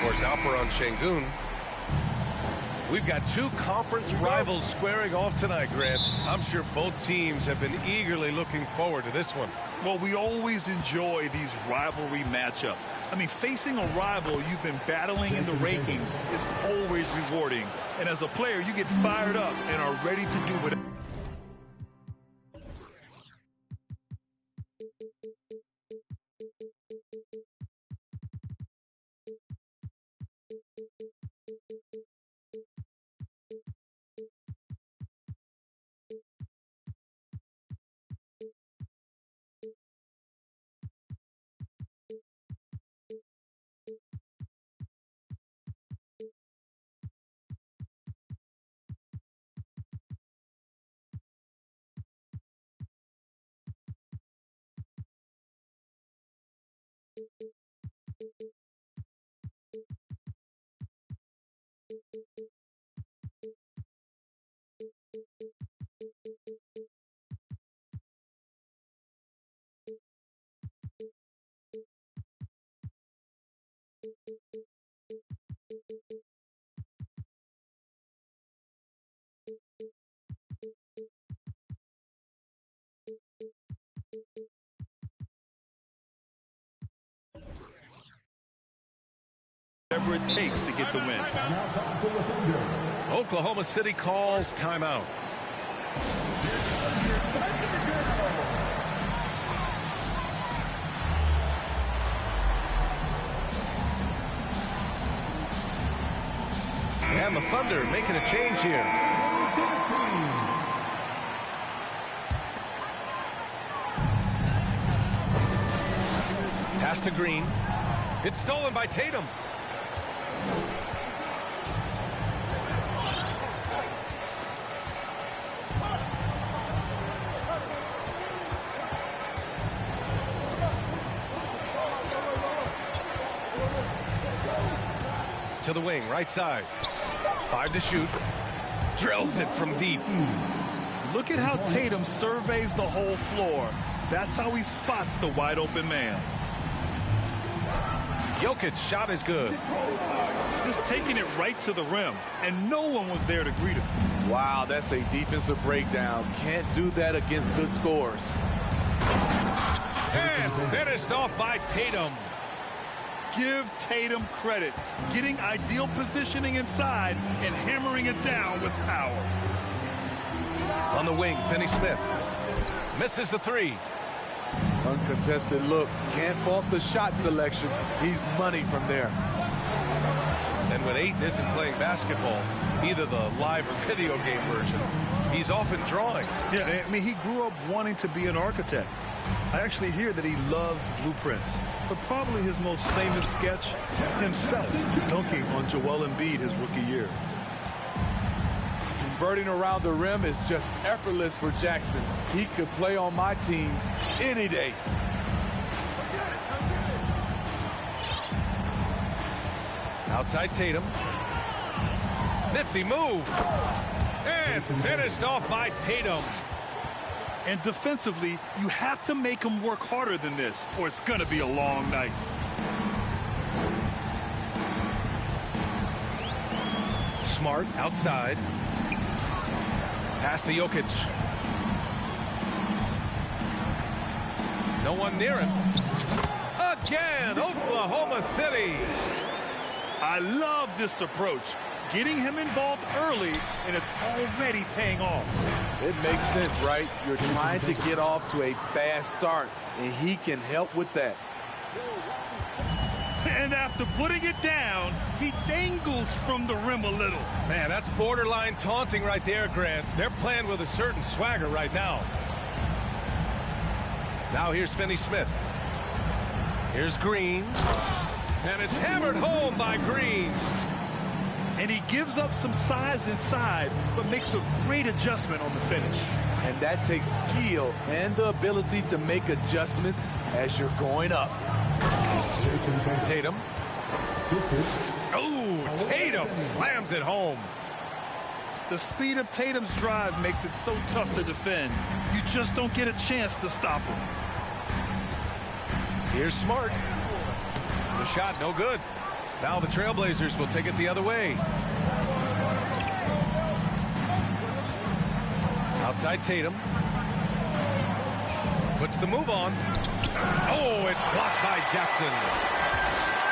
course, Alper on Şengün. We've got two conference rivals squaring off tonight, Grant. I'm sure both teams have been eagerly looking forward to this one. Well, we always enjoy these rivalry matchups. I mean, facing a rival you've been battling in the rankings is always rewarding. And as a player, you get fired up and are ready to do whatever. Whatever it takes to get the win. Oklahoma City calls timeout. And the Thunder making a change here. Pass to Green. It's stolen by Tatum. To the wing, right side. 5 to shoot. Drills it from deep. Look at how Tatum surveys the whole floor. That's how he spots the wide open man. Jokic's shot is good. Just taking it right to the rim, and no one was there to greet him. Wow, that's a defensive breakdown. Can't do that against good scores. And finished off by Tatum. Give Tatum credit, getting ideal positioning inside and hammering it down with power. On the wing, Finney Smith. Misses the three. Uncontested look. Can't fault the shot selection. He's money from there. And when Ayton isn't playing basketball, either the live or video game version, he's often drawing. Yeah, I mean, he grew up wanting to be an architect. I actually hear that he loves blueprints, but probably his most famous sketch, himself dunking on Joel Embiid his rookie year. Converting around the rim is just effortless for Jackson. He could play on my team any day. Outside Tatum. Nifty move. And finished off by Tatum. And defensively, you have to make him work harder than this, or it's going to be a long night. Smart outside. Pass to Jokic. No one near him. Again, Oklahoma City. I love this approach. Getting him involved early, and it's already paying off. It makes sense, right? You're trying to get off to a fast start, and he can help with that. And after putting it down, he dangles from the rim a little. Man, that's borderline taunting right there, Grant. They're playing with a certain swagger right now. Now here's Finney Smith. Here's Green. And it's hammered home by Green. And he gives up some size inside, but makes a great adjustment on the finish. And that takes skill and the ability to make adjustments as you're going up. Tatum. Oh, Tatum slams it home. The speed of Tatum's drive makes it so tough to defend. You just don't get a chance to stop him. Here's Smart. The shot no good. Now the Trailblazers will take it the other way. Outside Tatum. Puts the move on. Oh, it's blocked by Jackson.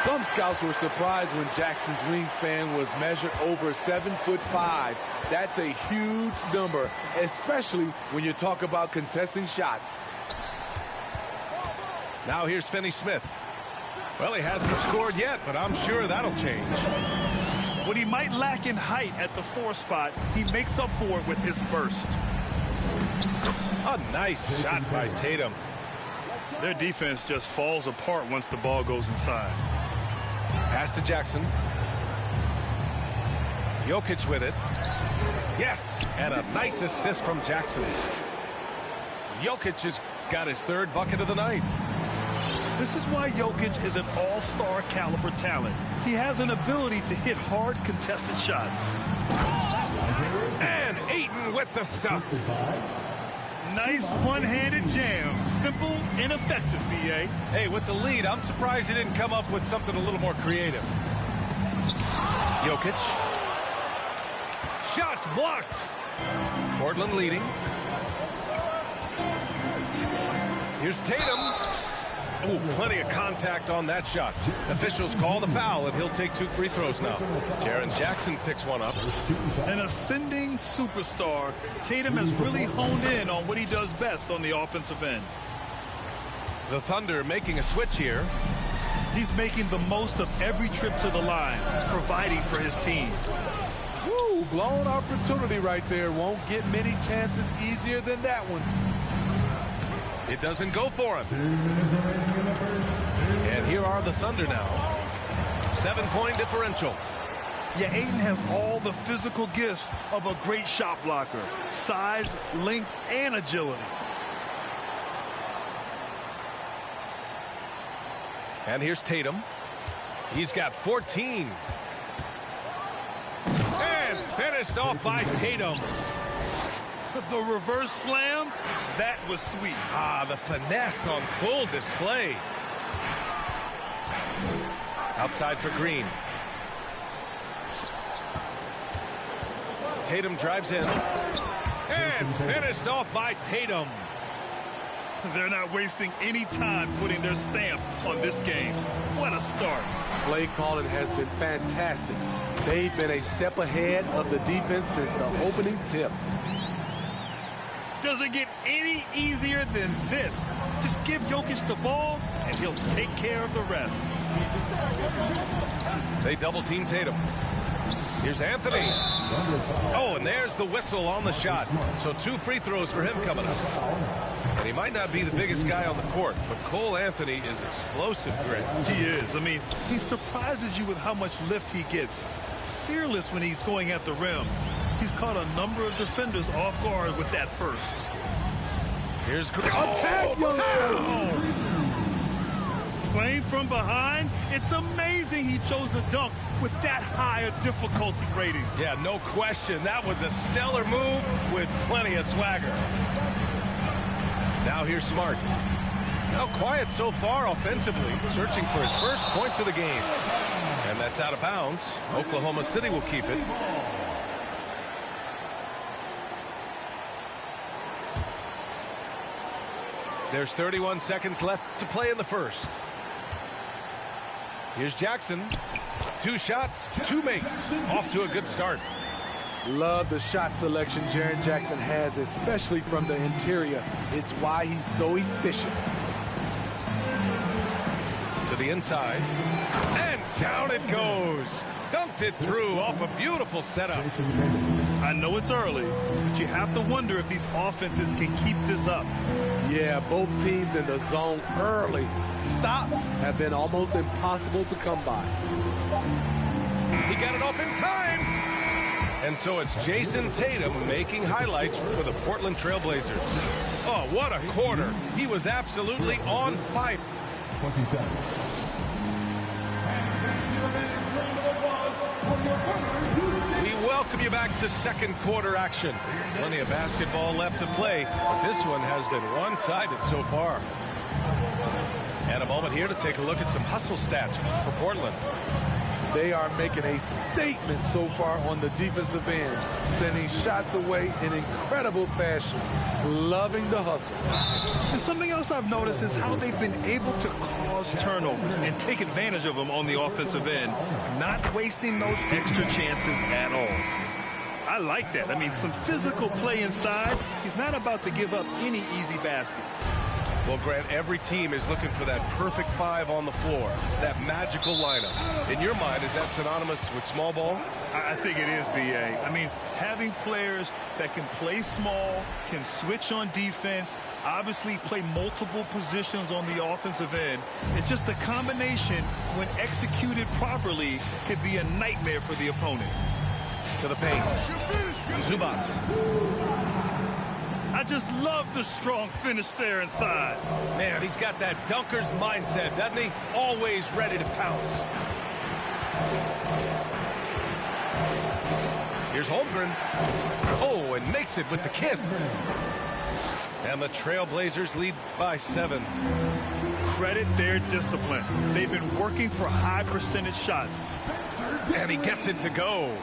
Some scouts were surprised when Jackson's wingspan was measured over 7'5". That's a huge number, especially when you talk about contesting shots. Now here's Finney-Smith. Well, he hasn't scored yet, but I'm sure that'll change. What he might lack in height at the 4 spot, he makes up for it with his burst. A nice shot by Tatum. Their defense just falls apart once the ball goes inside. Pass to Jackson. Jokic with it. Yes, and a nice assist from Jackson. Jokic has got his 3rd bucket of the night. This is why Jokic is an all-star caliber talent. He has an ability to hit hard contested shots. And Ayton with the stuff. Nice one-handed jam. Simple and effective, B.A. Hey, with the lead, I'm surprised he didn't come up with something a little more creative. Jokic. Shots blocked. Portland leading. Here's Tatum. Ooh, plenty of contact on that shot. Officials call the foul, and he'll take 2 free throws now. Jaren Jackson picks one up. An ascending superstar, Tatum has really honed in on what he does best on the offensive end. The Thunder making a switch here. He's making the most of every trip to the line, providing for his team. Woo, blown opportunity right there. Won't get many chances easier than that one. It doesn't go for him. And here are the Thunder now. 7-point differential. Yeah, Ayton has all the physical gifts of a great shot blocker. Size, length, and agility. And here's Tatum. He's got 14. And finished off by Tatum. The reverse slam, that was sweet. Ah, the finesse on full display. Outside for Green. Tatum drives in. And finished off by Tatum. They're not wasting any time putting their stamp on this game. What a start. Play calling has been fantastic. They've been a step ahead of the defense since the opening tip. Doesn't get any easier than this. Just give Jokic the ball, and he'll take care of the rest. They double-team Tatum. Here's Anthony. Oh, and there's the whistle on the shot. So 2 free throws for him coming up. And he might not be the biggest guy on the court, but Cole Anthony is explosive, Greg. He is. I mean, he surprises you with how much lift he gets. Fearless when he's going at the rim. He's caught a number of defenders off guard with that burst. Here's Attack, young man. Playing from behind, it's amazing he chose a dunk with that high a difficulty rating. Yeah, no question. That was a stellar move with plenty of swagger. Now here's Smart. Now quiet so far offensively, searching for his first points of the game. And that's out of bounds. Oklahoma City will keep it. There's 31 seconds left to play in the first. Here's Jackson. 2 shots, 2 makes. Off to a good start. Love the shot selection Jaren Jackson has, especially from the interior. It's why he's so efficient. To the inside. And down it goes. Dunked it through off a beautiful setup. I know it's early, but you have to wonder if these offenses can keep this up. Yeah, both teams in the zone early. Stops have been almost impossible to come by. He got it off in time. And so it's Jason Tatum making highlights for the Portland Trailblazers. Oh, what a quarter. He was absolutely on fire. 27. We welcome you back to second quarter action. Plenty of basketball left to play, but this one has been one-sided so far. And a moment here to take a look at some hustle stats for Portland. They are making a statement so far on the defensive end, sending shots away in incredible fashion, loving the hustle. And something else I've noticed is how they've been able to cause turnovers and take advantage of them on the offensive end, not wasting those extra chances at all. I like that. I mean, some physical play inside. He's not about to give up any easy baskets. Well, Grant, every team is looking for that perfect five on the floor, that magical lineup. In your mind, is that synonymous with small ball? I think it is, B.A. I mean, having players that can play small, can switch on defense, obviously play multiple positions on the offensive end. It's just a combination, when executed properly, could be a nightmare for the opponent. To the paint. Zubac. I just love the strong finish there inside. Man, he's got that dunker's mindset, doesn't he? Always ready to pounce. Here's Holmgren. Oh, and makes it with the kiss. And the Trailblazers lead by 7. Credit their discipline. They've been working for high percentage shots. And he gets it to go.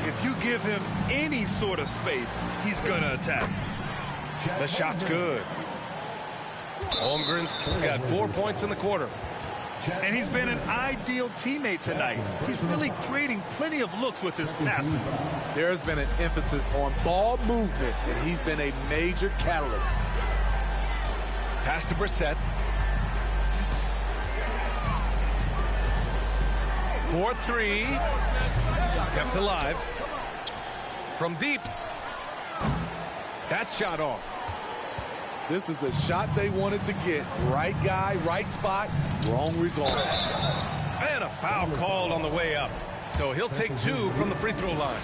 If you give him any sort of space, he's going to attack. The shot's good. Holmgren's got 4 points in the quarter. And he's been an ideal teammate tonight. He's really creating plenty of looks with his passing. There's been an emphasis on ball movement, and he's been a major catalyst. Pass to Brissett. 4-3. Kept alive. From deep. That shot off. This is the shot they wanted to get. Right guy, right spot, wrong result. And a foul called on the way up. So he'll take 2 from the free throw line.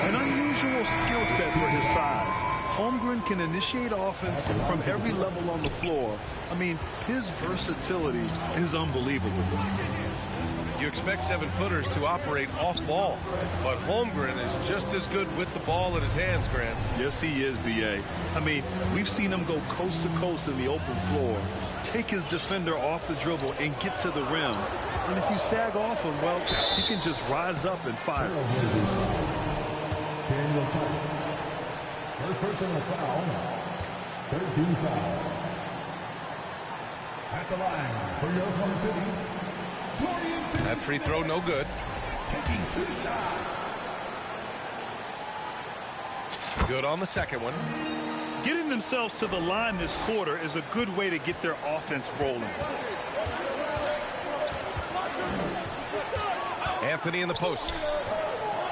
An unusual skill set for his size. Holmgren can initiate offense from every level on the floor. I mean, his versatility is unbelievable. You expect 7-footers to operate off ball, but Holmgren is just as good with the ball in his hands, Grant. Yes, he is, B.A. I mean, we've seen him go coast to coast in the open floor, take his defender off the dribble and get to the rim. And if you sag off him, well, he can just rise up and fire. First personal foul. 13 foul. At the line for your Oklahoma City. That free throw no good. Taking 2 shots. Good on the second one. Getting themselves to the line this quarter is a good way to get their offense rolling. Anthony in the post.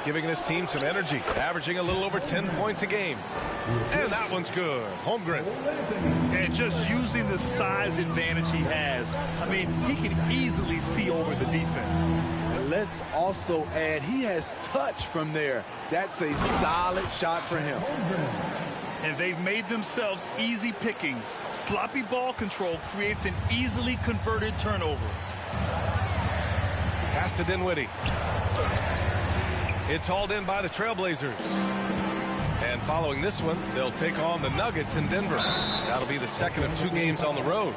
Giving this team some energy. Averaging a little over 10 points a game. And that one's good. Holmgren. And just using the size advantage he has. I mean, he can easily see over the defense. And let's also add, he has touch from there. That's a solid shot for him. And they've made themselves easy pickings. Sloppy ball control creates an easily converted turnover. Pass to Dinwiddie. It's hauled in by the Trailblazers. And following this one, they'll take on the Nuggets in Denver. That'll be the second of 2 games on the road.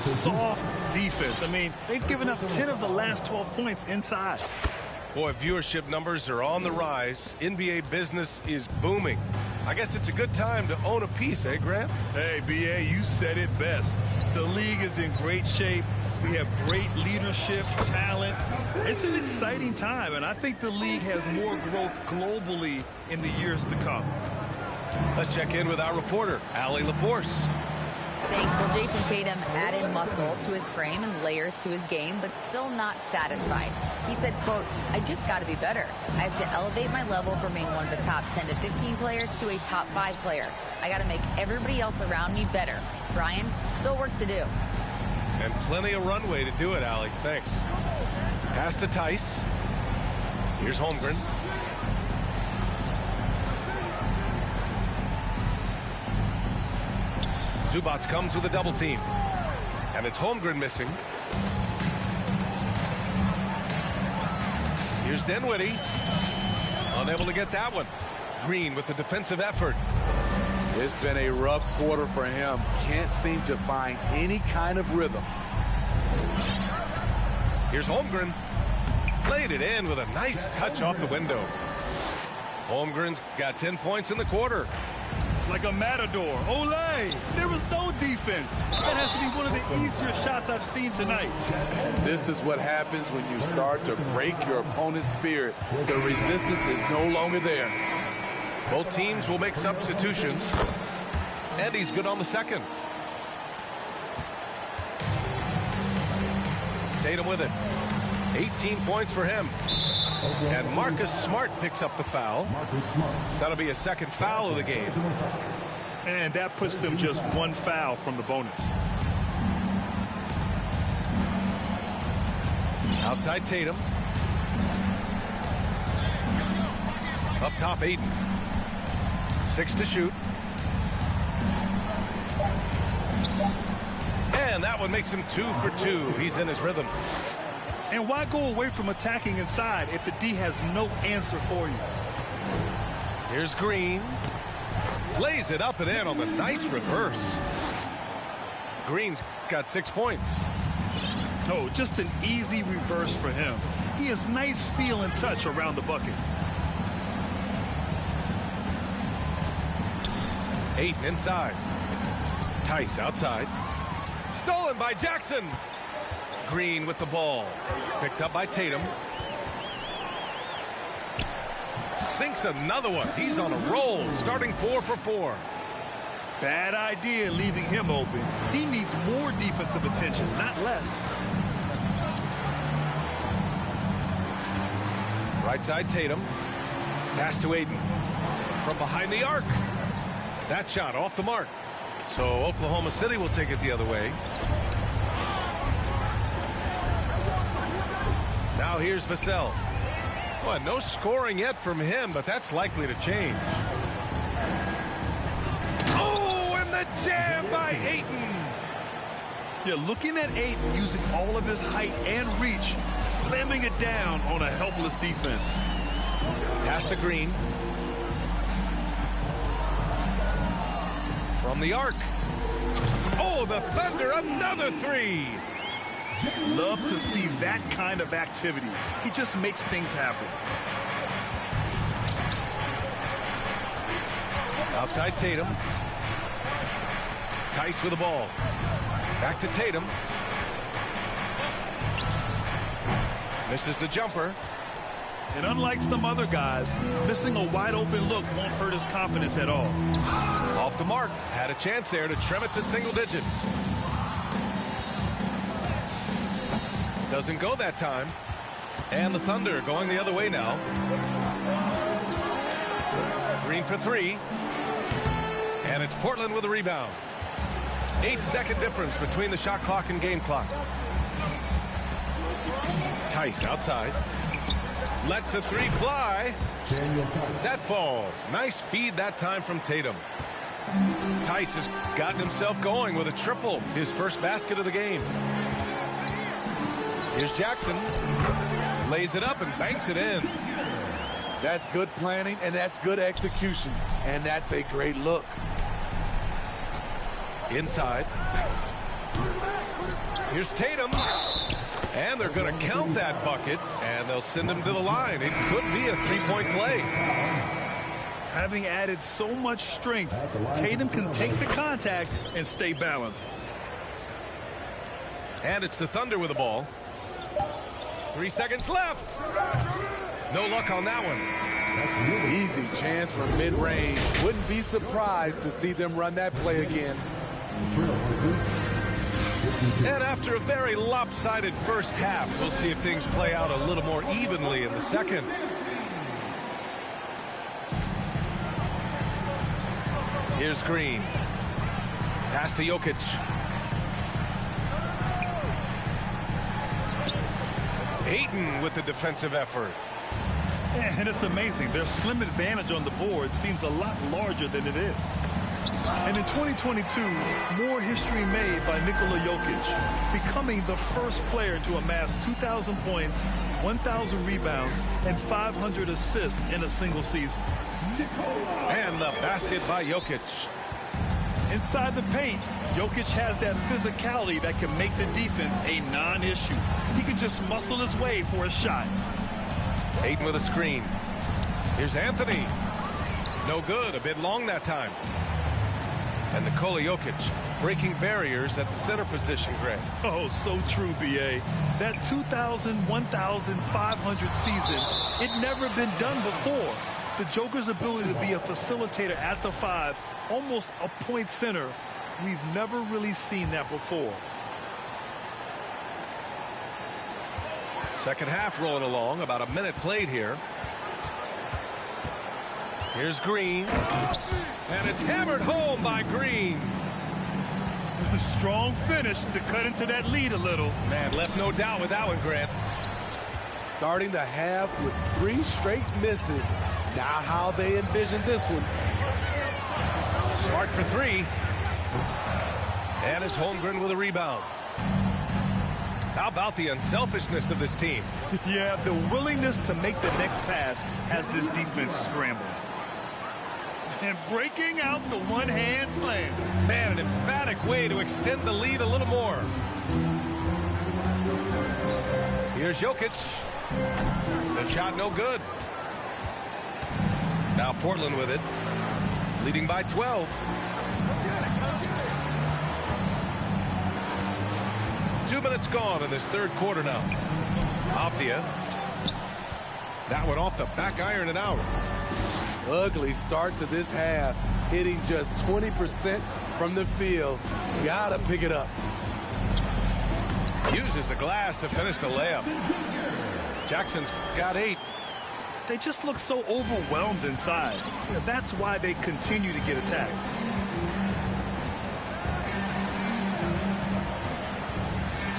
Soft defense. I mean, they've given up 10 of the last 12 points inside. Boy, viewership numbers are on the rise. NBA business is booming. I guess it's a good time to own a piece, eh, Grant? Hey, B.A., you said it best. The league is in great shape. We have great leadership, talent. It's an exciting time, and I think the league has more growth globally in the years to come. Let's check in with our reporter, Allie LaForce. Thanks. Well, Jason Tatum added muscle to his frame and layers to his game, but still not satisfied. He said, quote, "I just got to be better. I have to elevate my level from being one of the top 10 to 15 players to a top 5 player. I got to make everybody else around me better. Brian, still work to do." And plenty of runway to do it, Allie. Thanks. Pass to Tice. Here's Holmgren. Zubac comes with a double team. And it's Holmgren missing. Here's Dinwiddie. Unable to get that one. Green with the defensive effort. It's been a rough quarter for him. Can't seem to find any kind of rhythm. Here's Holmgren. Laid it in with a nice touch off the window. Holmgren's got 10 points in the quarter. Like a matador. Olay! There was no defense. That has to be one of the easier shots I've seen tonight. This is what happens when you start to break your opponent's spirit. The resistance is no longer there. Both teams will make substitutions. And he's good on the second. Tatum with it. 18 points for him. And Marcus Smart picks up the foul. That'll be a second foul of the game. And that puts them just one foul from the bonus. Outside Tatum. Up top Aiden. 6 to shoot. And that one makes him 2 for 2. He's in his rhythm. And why go away from attacking inside if the D has no answer for you? Here's Green. Lays it up and in on the nice reverse. Green's got 6 points. No, just an easy reverse for him. He has nice feel and touch around the bucket. Aiden inside. Tice outside. Stolen by Jackson. Green with the ball. Picked up by Tatum. Sinks another one. He's on a roll, starting 4 for 4. Bad idea leaving him open. He needs more defensive attention, not less. Right side Tatum. Pass to Aiden. From behind the arc. That shot off the mark. So Oklahoma City will take it the other way. Now here's Vassell. Well, no scoring yet from him, but that's likely to change. Oh, and the jam by Ayton. Yeah, looking at Ayton using all of his height and reach, slamming it down on a helpless defense. Pass to Green. From the arc. Oh, the Thunder, another 3. Love to see that kind of activity. He just makes things happen. Outside Tatum. Tice with the ball. Back to Tatum. Misses the jumper. And unlike some other guys, missing a wide open look won't hurt his confidence at all. Off the mark. Had a chance there to trim it to single digits. Doesn't go that time. And the Thunder going the other way now. Green for 3. And it's Portland with a rebound. 8-second difference between the shot clock and game clock. Tice outside. Lets the 3 fly. That falls. Nice feed that time from Tatum. Tice has gotten himself going with a triple. His first basket of the game. Here's Jackson. Lays it up and banks it in. That's good planning, and that's good execution. And that's a great look. Inside. Here's Tatum. And they're going to count that bucket, and they'll send him to the line. It could be a 3-point play. Having added so much strength, Tatum can take the contact and stay balanced. And it's the Thunder with the ball. 3 seconds left. No luck on that one. Easy chance for mid-range. Wouldn't be surprised to see them run that play again. And after a very lopsided first half, we'll see if things play out a little more evenly in the second. Here's Green. Pass to Jokic. Ayton with the defensive effort. And it's amazing. Their slim advantage on the board seems a lot larger than it is. And in 2022, more history made by Nikola Jokic, becoming the first player to amass 2,000 points, 1,000 rebounds, and 500 assists in a single season. And the basket by Jokic. Inside the paint, Jokic has that physicality that can make the defense a non-issue. He can just muscle his way for a shot. Ayton with a screen. Here's Anthony. No good. A bit long that time. And Nikola Jokic breaking barriers at the center position, Greg. Oh, so true, B.A. That 2,000, 1,500 season, it never been done before. The Joker's ability to be a facilitator at the 5, almost a point center, we've never really seen that before. Second half rolling along, about a minute played here. Here's Green. And it's hammered home by Green. A strong finish to cut into that lead a little. Man, left no doubt with that one, Grant. Starting the half with 3 straight misses. Now how they envision this one. Smart for 3. And it's Holmgren with a rebound. How about the unselfishness of this team? Yeah, the willingness to make the next pass has this defense scrambled. And breaking out the one-hand slam. Man, an emphatic way to extend the lead a little more. Here's Jokic. The shot no good. Now Portland with it. Leading by 12. 2 minutes gone in this third quarter now. Avdia. That one off the back iron and out. Ugly start to this half. Hitting just 20% from the field. Gotta pick it up. Uses the glass to finish the layup. Jackson's got 8. They just look so overwhelmed inside. Yeah, that's why they continue to get attacked.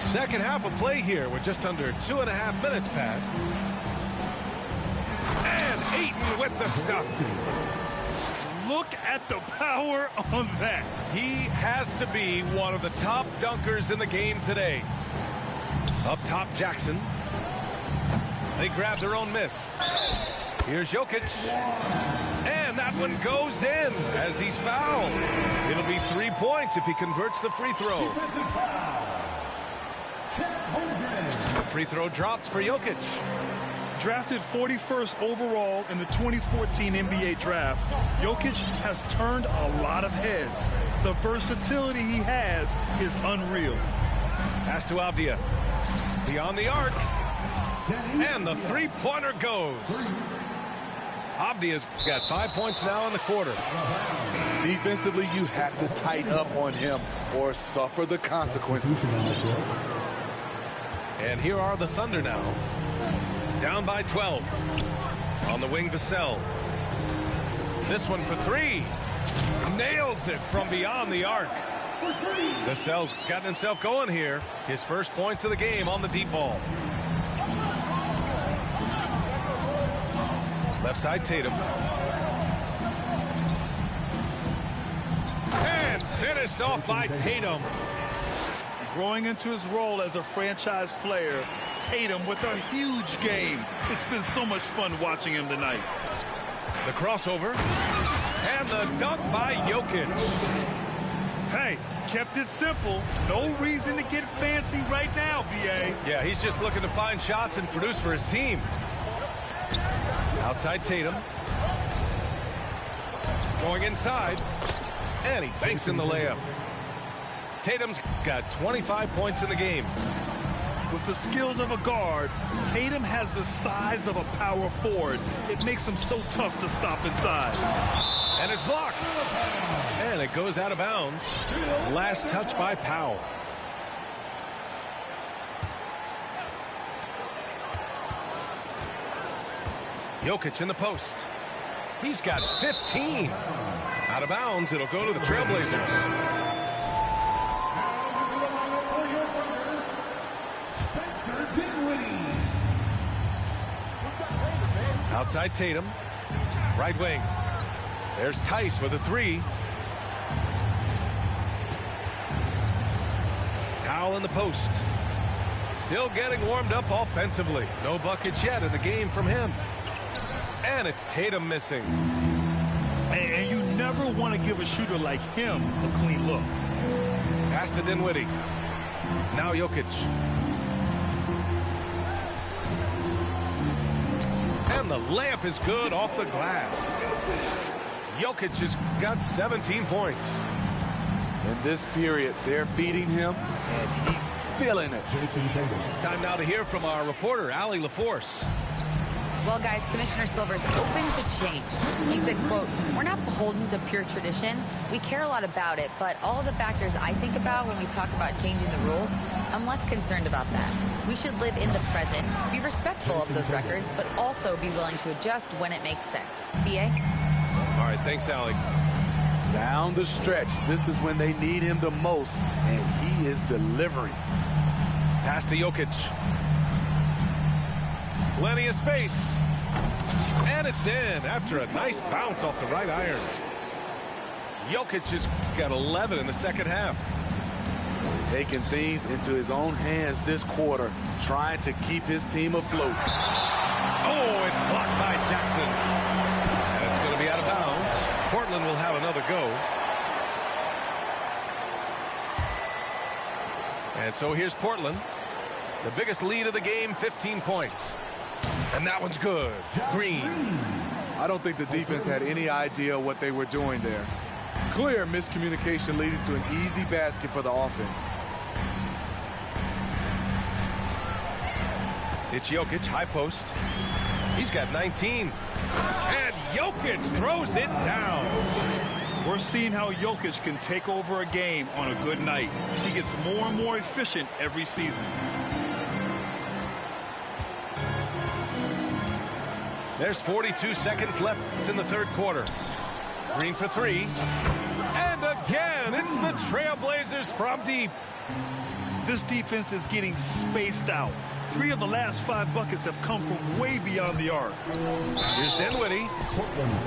Second half of play here with just under 2.5 minutes passed. And Ayton with the stuff. Look at the power on that. He has to be one of the top dunkers in the game today. Up top, Jackson. They grab their own miss. Here's Jokic. And that one goes in as he's fouled. It'll be 3 points if he converts the free throw. The free throw drops for Jokic. Drafted 41st overall in the 2014 NBA draft, Jokic has turned a lot of heads. The versatility he has is unreal. Pass to Avdia. Beyond the arc. And the three-pointer goes. Avdia's got 5 points now in the quarter. Defensively, you have to tighten up on him or suffer the consequences. And here are the Thunder now. Down by 12. On the wing, Vassell. This one for 3. Nails it from beyond the arc. Vassell's gotten himself going here. His first points of the game on the deep ball. Left side, Tatum. And finished off by Tatum. Growing into his role as a franchise player, Tatum with a huge game. It's been so much fun watching him tonight. The crossover. And the dunk by Jokic. Hey, kept it simple. No reason to get fancy right now, B.A. Yeah, he's just looking to find shots and produce for his team. Outside Tatum. Going inside. And he banks in the layup. Tatum's got 25 points in the game. With the skills of a guard, Tatum has the size of a power forward. It makes him so tough to stop inside. And it's blocked. And it goes out of bounds. Last touch by Powell. Jokic in the post. He's got 15. Out of bounds, it'll go to the Trailblazers. Outside Tatum. Right wing. There's Tice with a 3. Powell in the post. Still getting warmed up offensively. No buckets yet in the game from him. And it's Tatum missing. And you never want to give a shooter like him a clean look. Pass to Dinwiddie. Now Jokic. And the layup is good off the glass. Jokic has got 17 points. In this period, they're feeding him, and he's feeling it. Time now to hear from our reporter, Allie LaForce. Well, guys, Commissioner Silver's open to change. He said, quote, "We're not beholden to pure tradition. We care a lot about it, but all of the factors I think about when we talk about changing the rules, I'm less concerned about that. We should live in the present, be respectful of those records, but also be willing to adjust when it makes sense." B.A.? All right, thanks, Allie. Down the stretch, this is when they need him the most, and he is delivering. Pass to Jokic. Plenty of space. And it's in after a nice bounce off the right iron. Jokic has got 11 in the second half. Taking things into his own hands this quarter, trying to keep his team afloat. Oh, it's blocked by Jackson. And it's going to be out of bounds. Portland will have another go. And so here's Portland. The biggest lead of the game, 15 points. And that one's good. Green. I don't think the defense had any idea what they were doing there. Clear miscommunication leading to an easy basket for the offense. It's Jokic, high post. He's got 19. And Jokic throws it down. We're seeing how Jokic can take over a game on a good night. He gets more and more efficient every season. There's 42 seconds left in the third quarter. Green for three. And again, it's the Trailblazers from deep. This defense is getting spaced out. 3 of the last 5 buckets have come from way beyond the arc. Here's Dinwiddie.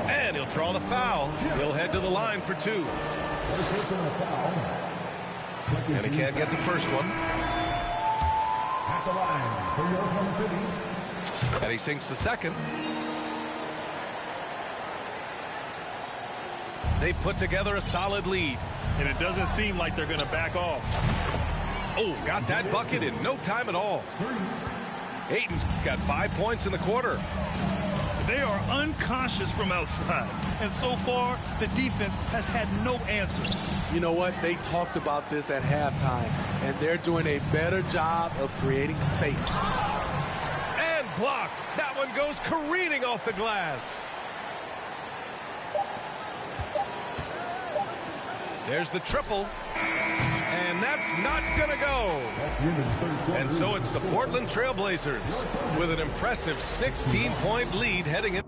And he'll draw the foul. He'll head to the line for 2. And he can't get the first one. At the line for Oklahoma City. And he sinks the second. They put together a solid lead. And it doesn't seem like they're going to back off. Oh, got that bucket in no time at all. Ayton's got 5 points in the quarter. They are unconscious from outside. And so far, the defense has had no answer. You know what? They talked about this at halftime, and they're doing a better job of creating space. And blocked. That one goes careening off the glass. There's the triple. And that's not going to go. And so it's the Portland Trailblazers with an impressive 16-point lead heading in.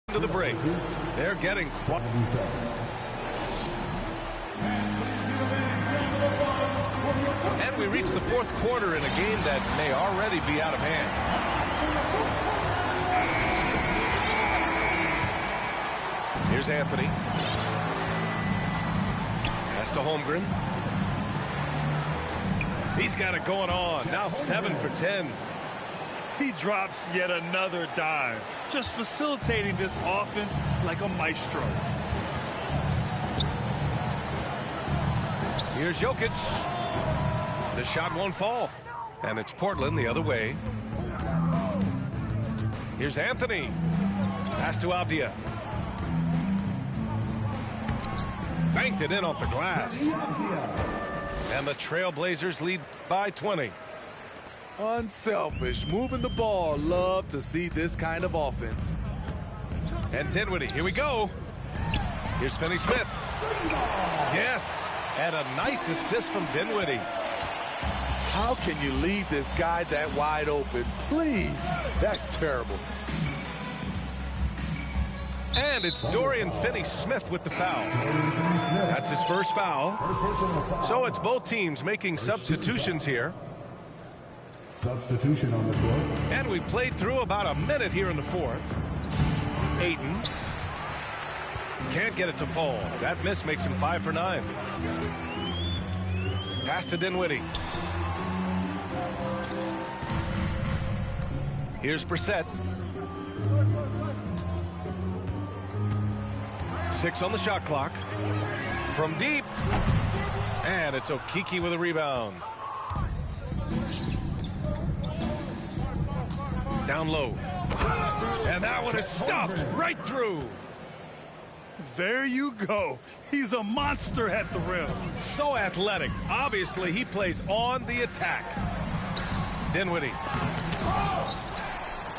To the break. They're getting. And we reach the fourth quarter in a game that may already be out of hand. Here's Anthony. Pass to Holmgren. He's got it going on. Now 7 for 10. He drops yet another dime, just facilitating this offense like a maestro. Here's Jokic. The shot won't fall. And it's Portland the other way. Here's Anthony. Pass to Avdia. Banked it in off the glass. And the Trailblazers lead by 20. Unselfish, moving the ball. Love to see this kind of offense. And Dinwiddie, here we go. Here's Finney-Smith. Yes, and a nice assist from Dinwiddie. How can you leave this guy that wide open? Please, that's terrible. And it's Dorian Finney-Smith with the foul. That's his first foul. So it's both teams making substitutions here. Substitution on the court. And we played through about a minute here in the fourth. Ayton. Can't get it to fall. That miss makes him 5 for 9. Pass to Dinwiddie. Here's Brissett. 6 on the shot clock. From deep. And it's Okeke with a rebound. Down low. And that one is stuffed right through. There you go. He's a monster at the rim. So athletic. Obviously, he plays on the attack. Dinwiddie.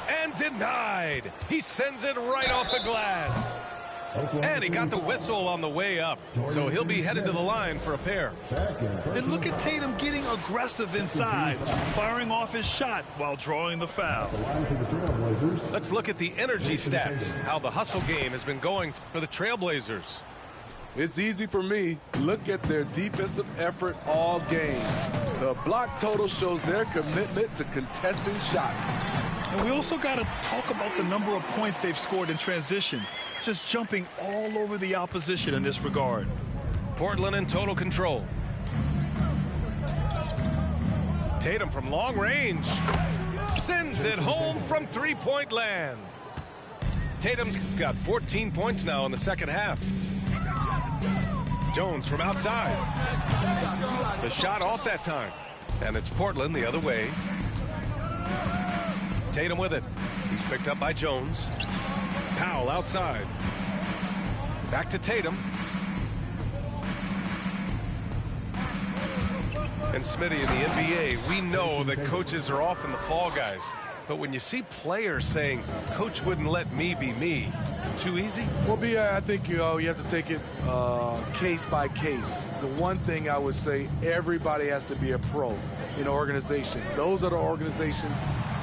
And denied. He sends it right off the glass. And he got the whistle on the way up. So he'll be headed to the line for a pair. And look at Tatum getting aggressive inside, firing off his shot while drawing the foul. Let's look at the energy stats, how the hustle game has been going for the Trailblazers. It's easy for me. Look at their defensive effort all game. The block total shows their commitment to contesting shots. And we also got to talk about the number of points they've scored in transition, just jumping all over the opposition in this regard. Portland in total control. Tatum from long range sends it home from three-point land. Tatum's got 14 points now in the second half. Jones from outside. The shot off that time. And it's Portland the other way. Tatum with it. He's picked up by Jones. Powell outside. Back to Tatum. And Smitty, in the NBA, we know that coaches are often the fall guys. But when you see players saying, "Coach wouldn't let me be me," too easy? Well, B.I., I think you have to take it case by case. The one thing I would say, everybody has to be a pro in an organization. Those are the organizations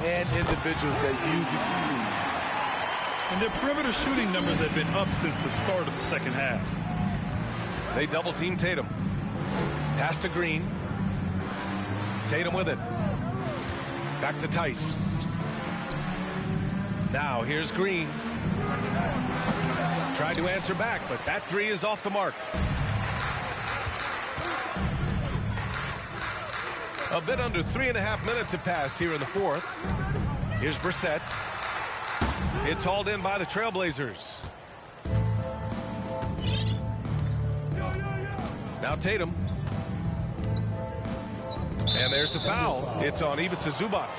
and individuals that usually succeed. And their perimeter shooting numbers have been up since the start of the second half. They double team Tatum. Pass to Green. Tatum with it. Back to Tice. Now here's Green. Tried to answer back, but that three is off the mark. A bit under 3.5 minutes have passed here in the fourth. Here's Brissett. It's hauled in by the Trailblazers. Now Tatum. And there's the foul. It's on Ivica Zubac.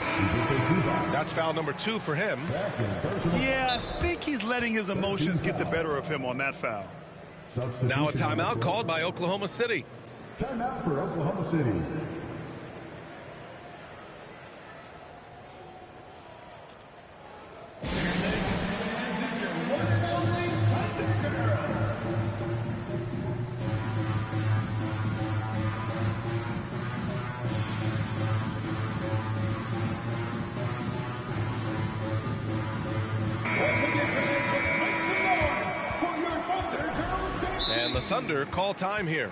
That's foul number 2 for him. Yeah, I think he's letting his emotions get the better of him on that foul. Now a timeout called by Oklahoma City. Timeout for Oklahoma City. And the Thunder call time here.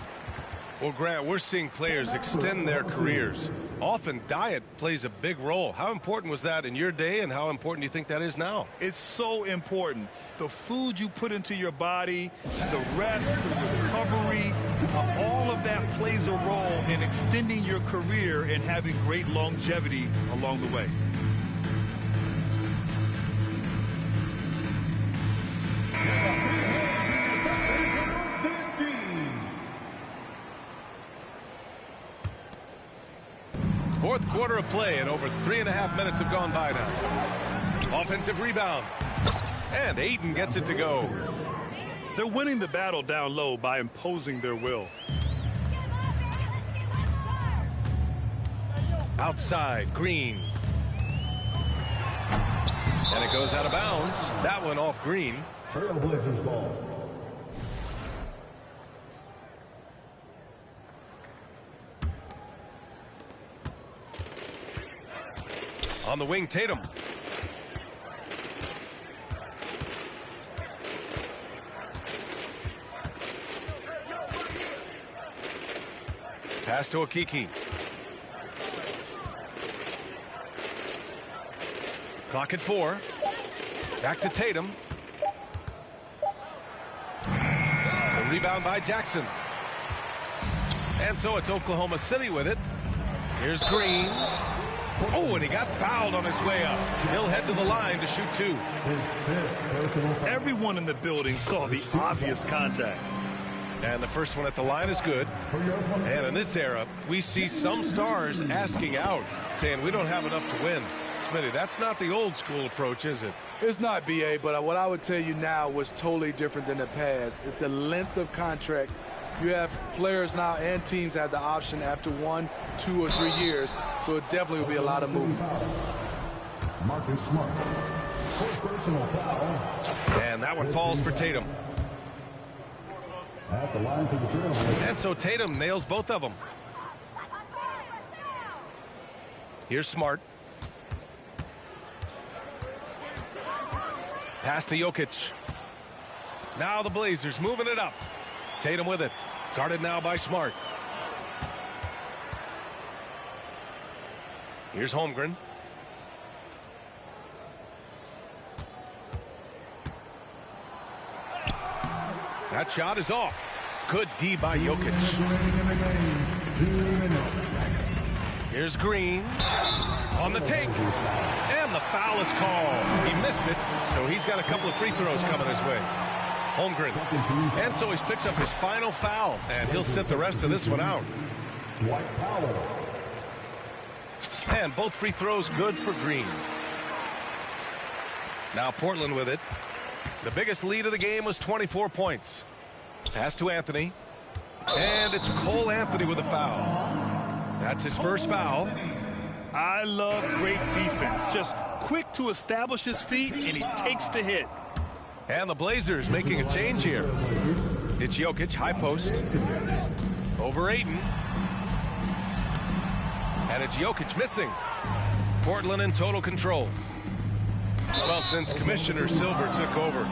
Well, Grant, we're seeing players extend their careers. Often diet plays a big role. How important was that in your day, and how important do you think that is now? It's so important. The food you put into your body, the rest, the recovery, all of that plays a role in extending your career and having great longevity along the way. Fourth quarter of play, and over 3.5 minutes have gone by now. Offensive rebound. And Ayton gets it to go. They're winning the battle down low by imposing their will. Outside, Green. And it goes out of bounds. That one off Green. Trailblazers ball. On the wing, Tatum. Pass to Okeke. Clock at 4. Back to Tatum. A rebound by Jackson. And so it's Oklahoma City with it. Here's Green. Oh, and he got fouled on his way up. He'll head to the line to shoot 2. Everyone in the building saw the obvious contact. And the first one at the line is good. And in this era, we see some stars asking out, saying we don't have enough to win. Smitty, that's not the old school approach, is it? It's not, BA, but what I would tell you now was totally different than the past. It's the length of contract. You have players now and teams have the option after 1, 2, or 3 years, so it definitely will be a lot of movement. Marcus Smart. First personal foul. And that one falls for Tatum. At the line for the Trailblazers. And so Tatum nails both of them. Here's Smart. Pass to Jokic. Now the Blazers moving it up. Tatum with it. Guarded now by Smart. Here's Holmgren. That shot is off. Good D by Jokic. Here's Green on the take. And the foul is called. He missed it, so he's got a couple of free throws coming his way. Holmgren. And so he's picked up his final foul, and he'll sit the rest of this one out. And both free throws good for Green. Now Portland with it. The biggest lead of the game was 24 points. Pass to Anthony. And it's Cole Anthony with a foul. That's his first foul. I love great defense. Just quick to establish his feet, and he takes the hit. And the Blazers making a change here. It's Jokic, high post. Over Ayton. And it's Jokic missing. Portland in total control. Well, since Commissioner Silver took over,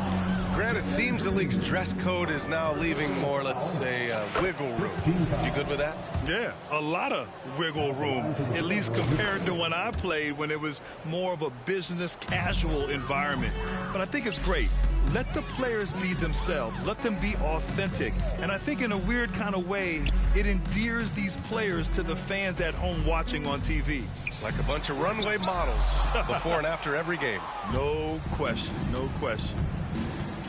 Grant, it seems the league's dress code is now leaving more, let's say, wiggle room. You good with that? Yeah, a lot of wiggle room, at least compared to when I played, when it was more of a business casual environment. But I think it's great. Let the players be themselves. Let them be authentic. And I think in a weird kind of way, it endears these players to the fans at home watching on TV. Like a bunch of runway models before and after every game. No question, no question.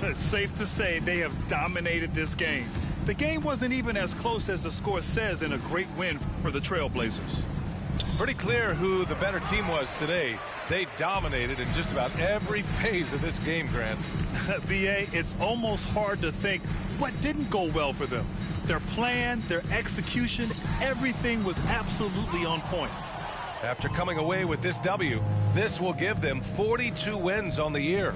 It's safe to say they have dominated this game. The game wasn't even as close as the score says in a great win for the Trailblazers. Pretty clear who the better team was today. They dominated in just about every phase of this game, Grant. BA, it's almost hard to think what didn't go well for them. Their plan, their execution, everything was absolutely on point. After coming away with this W, this will give them 42 wins on the year.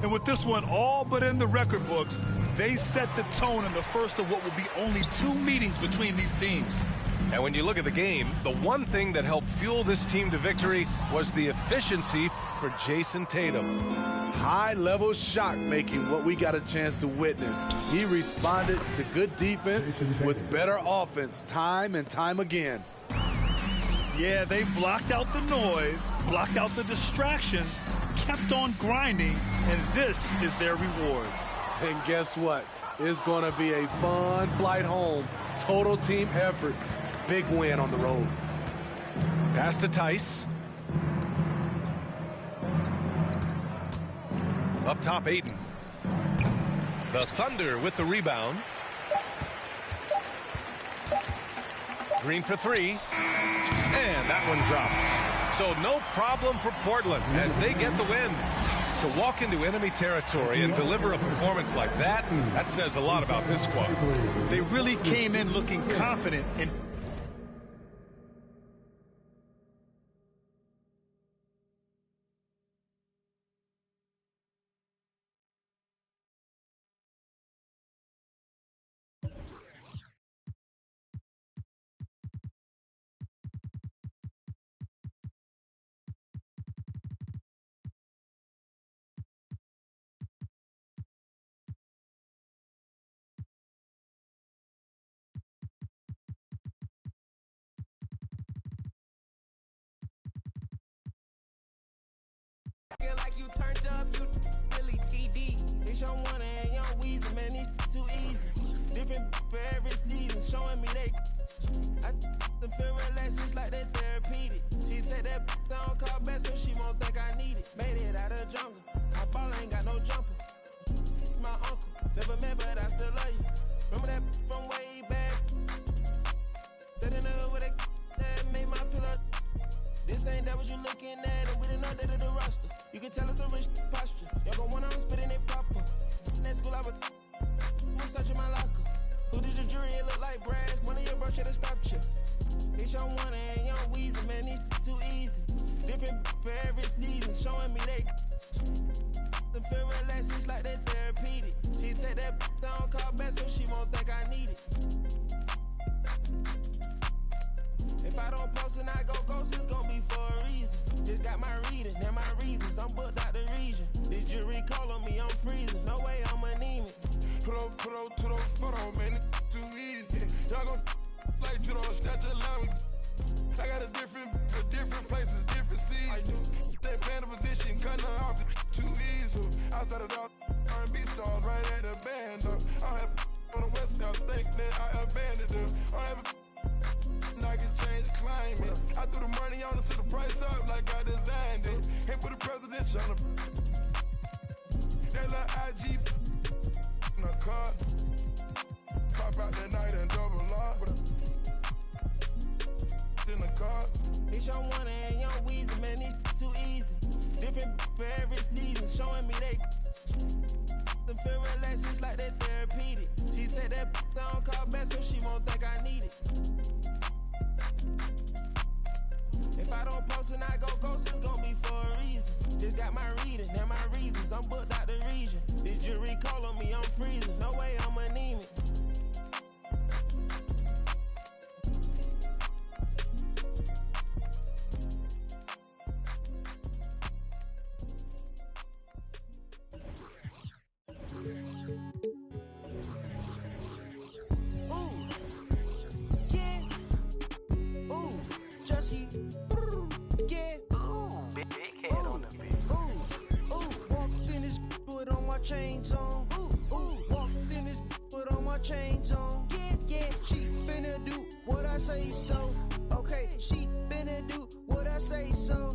And with this one all but in the record books, they set the tone in the first of what will be only 2 meetings between these teams. And when you look at the game, the one thing that helped fuel this team to victory was the efficiency for Jason Tatum. High-level shot making, what we got a chance to witness. He responded to good defense with better offense time and time again. Yeah, they blocked out the noise, blocked out the distractions, kept on grinding, and this is their reward. And guess what? It's going to be a fun flight home. Total team effort. Big win on the road. Pass to Tice. Up top, Ayton. The Thunder with the rebound. Green for 3. And that one drops. So no problem for Portland as they get the win. To walk into enemy territory and deliver a performance like that, that says a lot about this squad. They really came in looking confident and like you turned up, you really TD. It's your one and your Weezy, man, it's too easy. Different for every season, showing me they. I feel relaxed, it's like they therapeutic. She take that Who did the jury? It look like brass. One of your bro should've stopped you. It's your one and young Weezy, man, it's too easy. Different for every season, showing me they the feel relaxed, it's like that therapeutic. She take that down, call back so she won't think I need it. If I don't post and I go ghost, it's gonna be for a reason. Just got my reading and my reasons. I'm booked out the region. This jury call on me, I'm freezing. No way I'm anemic. Put up to the photo, man, it's too easy. Y'all gon' like judo, snatch a line. I got a different places, different seasons. They playing the position, cutting her off, too easy. I started out R&B stars right at the band. I have on the west coast, think that I abandoned them. I have I can change climate. I threw the money on it to the price up like I designed it. Can't put the presidential on the that little IG in a car. Pop out that night and double lock. In the car. It's your one and young Weezy, man, it's too easy. Different for every season, showing me they the feel relaxed, it's like that therapeutic. She take that down, call back so she won't think I need it. If I don't post and I go ghost, it's gonna be for a reason. Just got my reading and my reasons. I'm booked out the region. This jury call on me, I'm freezing. No way I'm anemic. Chains on, walked in this, put on my chains on. Yeah, she finna do what I say so. Okay, she finna do what I say so.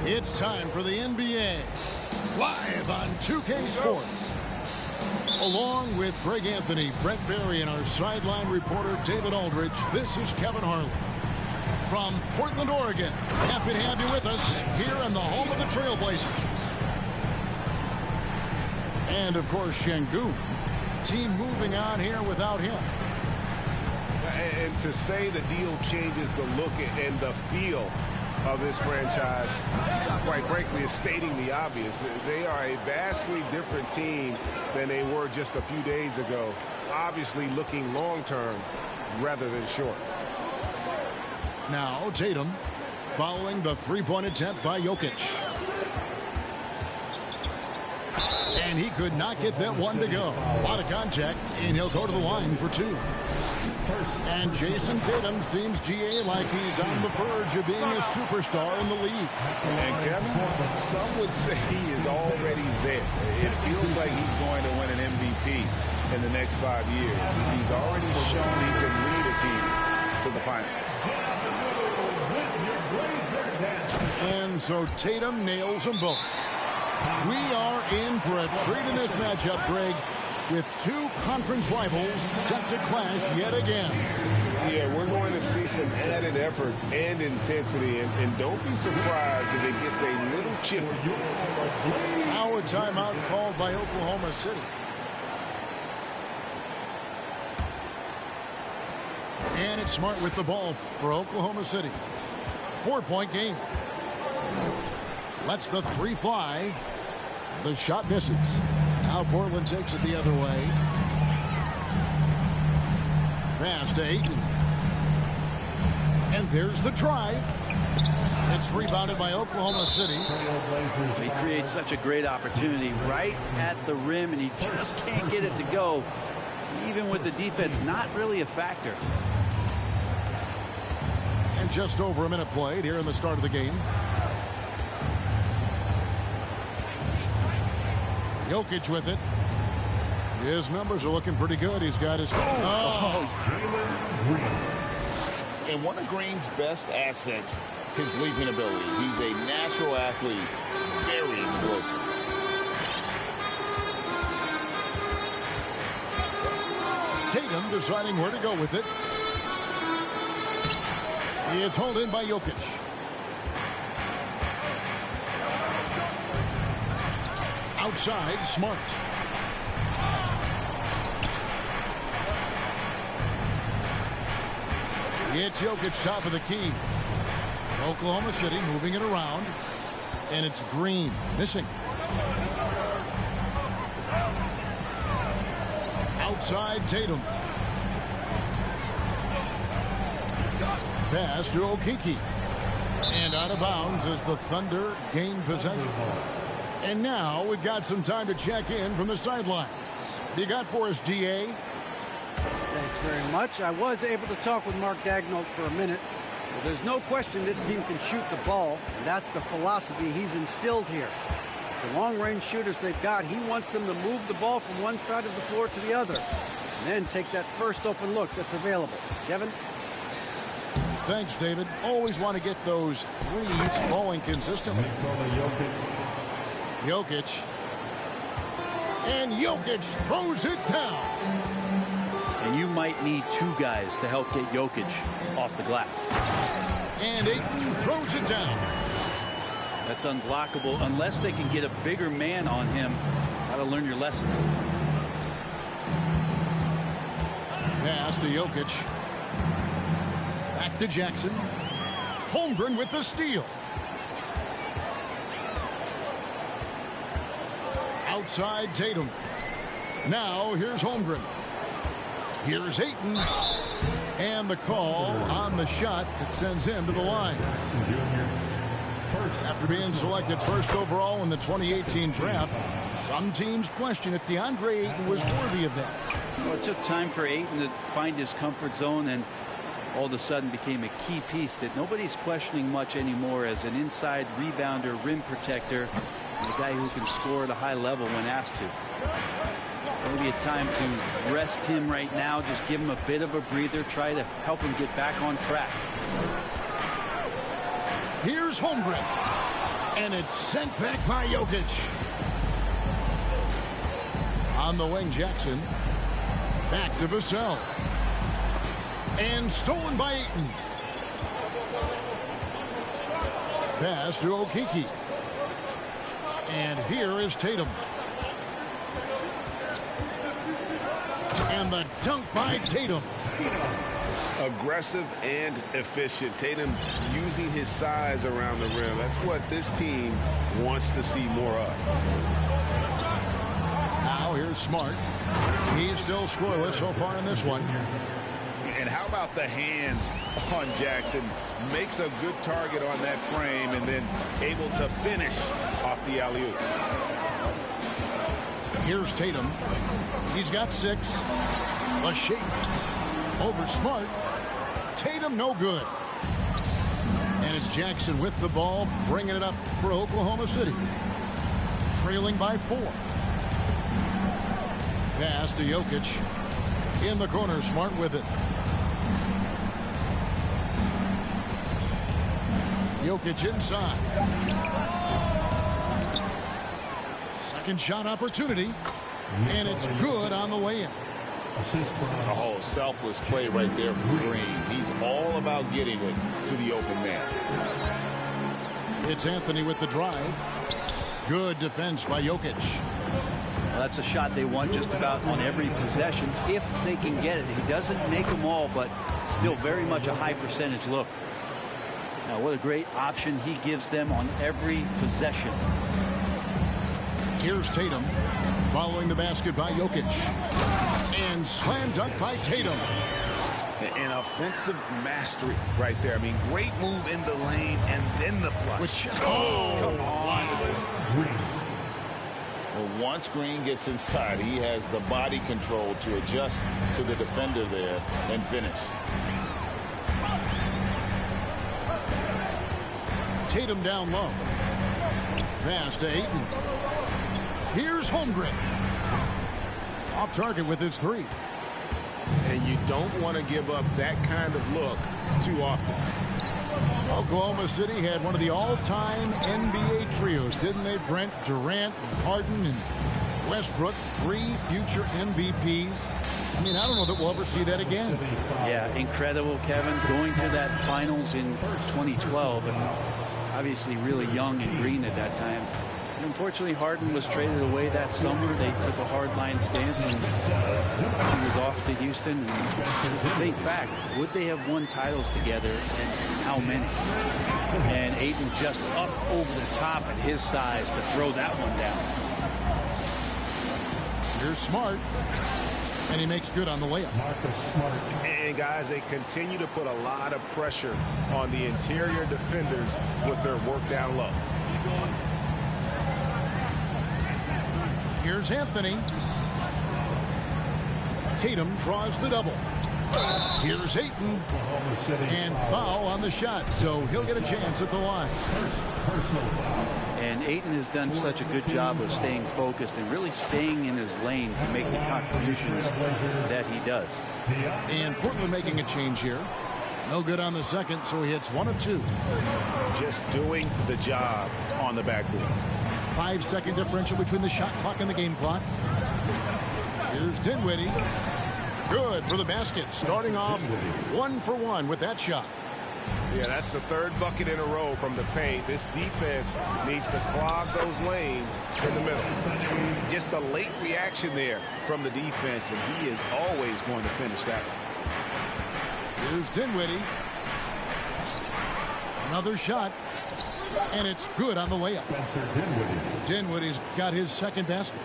It's time for the NBA, live on 2K Sports. Along with Greg Anthony, Brett Barry, and our sideline reporter David Aldridge, this is Kevin Harlan. From Portland, Oregon, happy to have you with us here in the home of the Trailblazers. And, of course, Şengün. Team moving on here without him. And to say the deal changes the look and the feel of this franchise, quite frankly, is stating the obvious. They are a vastly different team than they were just a few days ago, obviously looking long-term rather than short. Now Tatum following the three-point attempt by Jokic. And he could not get that one to go. A lot of contact, and he'll go to the line for two. And Jason Tatum seems, GA, like he's on the verge of being a superstar in the league. And Kevin, some would say he is already there. It feels like he's going to win an MVP in the next 5 years. He's already shown he can lead a team to the final. And so Tatum nails them both. We are in for a treat in this matchup, Greg, with two conference rivals set to clash yet again. Yeah, we're going to see some added effort and intensity, and don't be surprised if it gets a little chippy. Now a timeout called by Oklahoma City. And it's Smart with the ball for Oklahoma City. 4-point game. Lets the three fly. The shot misses. Now Portland takes it the other way. Pass to Ayton. And there's the drive. It's rebounded by Oklahoma City. He creates such a great opportunity right at the rim, and he just can't get it to go. Even with the defense not really a factor. And just over a minute played here in the start of the game. Jokic with it. His numbers are looking pretty good. He's got his... And one of Green's best assets, his leaping ability. He's a natural athlete, very explosive. Tatum deciding where to go with it. It's hauled in by Jokic. Outside, Smart. It's Jokic top of the key. Oklahoma City moving it around. And it's Green missing. Outside Tatum. Pass to Okeke. And out of bounds as the Thunder gain possession. And now we've got some time to check in from the sidelines. You got for us, DA? Thanks very much. I was able to talk with Mark Daigneault for a minute. Well, there's no question this team can shoot the ball, and that's the philosophy he's instilled here. The long-range shooters they've got, he wants them to move the ball from one side of the floor to the other, and then take that first open look that's available. Kevin? Thanks, David. Always want to get those threes falling consistently. Jokic. And Jokic throws it down. And you might need two guys to help get Jokic off the glass. And Ayton throws it down. That's unblockable unless they can get a bigger man on him. Gotta learn your lesson. Pass to Jokic. Back to Jackson. Holmgren with the steal. Outside Tatum. Now here's Holmgren. Here's Ayton. And the call on the shot that sends him to the line. After being selected first overall in the 2018 draft, some teams question if DeAndre Ayton was worthy of that. Well, it took time for Ayton to find his comfort zone and all of a sudden became a key piece that nobody's questioning much anymore as an inside rebounder, rim protector, and a guy who can score at a high level when asked to. Maybe a time to rest him right now, just give him a bit of a breather, try to help him get back on track. Here's Holmgren. And it's sent back by Jokic. On the wing, Jackson. Back to Vassell. And stolen by Ayton. Pass to Okeke. And here is Tatum. And the dunk by Tatum. Aggressive and efficient. Tatum using his size around the rim. That's what this team wants to see more of. Now here's Smart. He's still scoreless so far in this one. And how about the hands on Jackson? Makes a good target on that frame and then able to finish off the alley-oop. Here's Tatum. He's got 6. A shape. Over Smart. Tatum no good. And it's Jackson with the ball, bringing it up for Oklahoma City. Trailing by 4. Pass to Jokic. In the corner, Smart with it. Jokic inside. Second shot opportunity. And it's good on the way in. Oh, selfless play right there from Green. He's all about getting it to the open man. It's Anthony with the drive. Good defense by Jokic. Well, that's a shot they want just about on every possession if they can get it. He doesn't make them all, but still very much a high percentage look. Now, what a great option he gives them on every possession. Here's Tatum. Following the basket by Jokic. And slam dunk by Tatum. An offensive mastery right there. I mean, great move in the lane and then the flush. Come on. Well, once Green gets inside, he has the body control to adjust to the defender there and finish. Tatum down low. Pass to Ayton. Here's Holmgren. Off target with his three. And you don't want to give up that kind of look too often. Oklahoma City had one of the all-time NBA trios, didn't they, Brent? Durant, Harden, and Westbrook, 3 future MVPs. I mean, I don't know that we'll ever see that again. Yeah, incredible, Kevin. Going to that finals in 2012, and obviously really young and green at that time. And unfortunately, Harden was traded away that summer. They took a hardline stance, and he was off to Houston. And just think back, would they have won titles together, and how many? And Ayton just up over the top at his size to throw that one down. Here's Smart, and he makes good on the layup. And guys, they continue to put a lot of pressure on the interior defenders with their work down low. Here's Anthony. Tatum draws the double. Here's Ayton. And foul on the shot, so he'll get a chance at the line. And Ayton has done such a good job of staying focused and really staying in his lane to make the contributions that he does. And Portland making a change here. No good on the second, so he hits 1 of 2. Just doing the job on the backboard. 5-second differential between the shot clock and the game clock. Here's Dinwiddie. Good for the basket. Starting off 1 for 1 with that shot. Yeah, that's the 3rd bucket in a row from the paint. This defense needs to clog those lanes in the middle. Just a late reaction there from the defense, and he is always going to finish that one. Here's Dinwiddie. Another shot. And it's good on the layup. Dinwiddie's got his 2nd basket.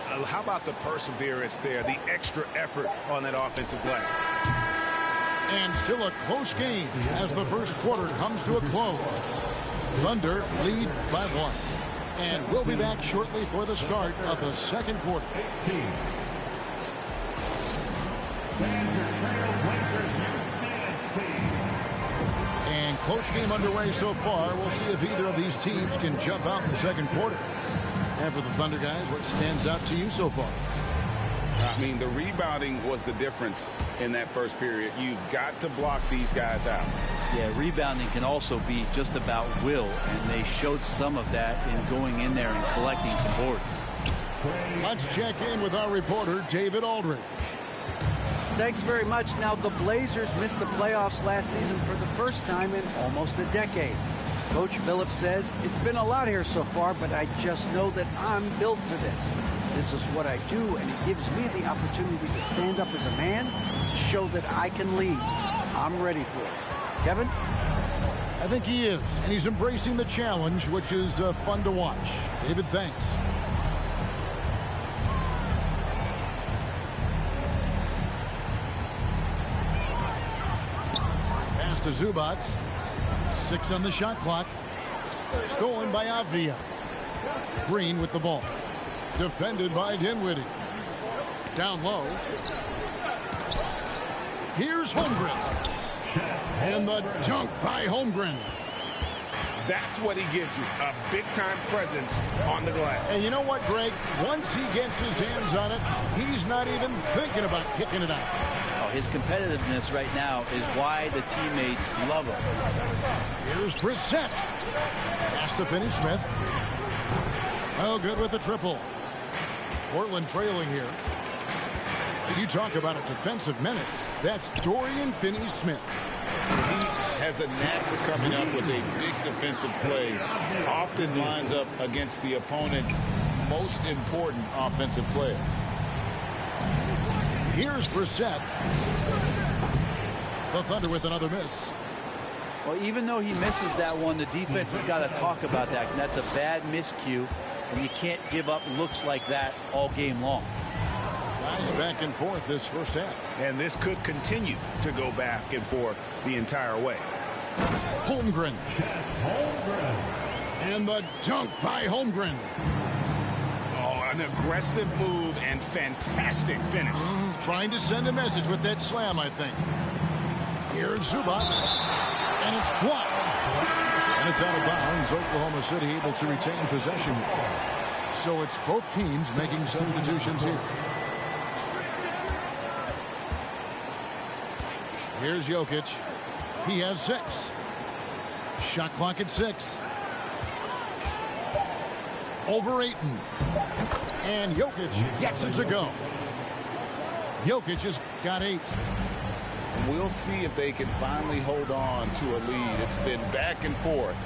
How about the perseverance there, the extra effort on that offensive glass? And still a close game as the first quarter comes to a close. Thunder lead by 1. And we'll be back shortly for the start of the second quarter. And close game underway so far. We'll see if either of these teams can jump out in the second quarter. And for the Thunder guys, what stands out to you so far? I mean, the rebounding was the difference in that first period. You've got to block these guys out. Yeah, rebounding can also be just about will, and they showed some of that in going in there and collecting some boards. Let's check in with our reporter, David Aldridge. Thanks very much. Now, the Blazers missed the playoffs last season for the first time in almost a decade. Coach Phillips says, it's been a lot here so far, but I just know that I'm built for this. This is what I do, and it gives me the opportunity to stand up as a man to show that I can lead. I'm ready for it. Kevin? I think he is, and he's embracing the challenge, which is fun to watch. David, thanks. Pass to Zubac. 6 on the shot clock. Stolen by Avdia. Green with the ball. Defended by Dinwiddie. Down low. Here's Holmgren. And the dunk by Holmgren. That's what he gives you, a big-time presence on the glass. And you know what, Greg? Once he gets his hands on it, he's not even thinking about kicking it out. Oh, his competitiveness right now is why the teammates love him. Here's Brissett. Pass to Finney-Smith. Well, good with the triple. Portland trailing here. You talk about a defensive menace. That's Dorian Finney-Smith. He has a knack for coming up with a big defensive play. Often lines up against the opponent's most important offensive player. Here's Brissett. The Thunder with another miss. Well, even though he misses that one, the defense has got to talk about that. And that's a bad miscue, and you can't give up looks like that all game long. Guys back and forth this first half. And this could continue to go back and forth the entire way. Holmgren. And the dunk by Holmgren. Oh, an aggressive move and fantastic finish. Trying to send a message with that slam, I think. Here's Zubac. And it's blocked. And it's out of bounds. Oklahoma City able to retain possession here. So it's both teams making substitutions here. Here's Jokic. He has 6. Shot clock at 6. Over Ayton. And Jokic gets it to go. Jokic has got 8. We'll see if they can finally hold on to a lead. It's been back and forth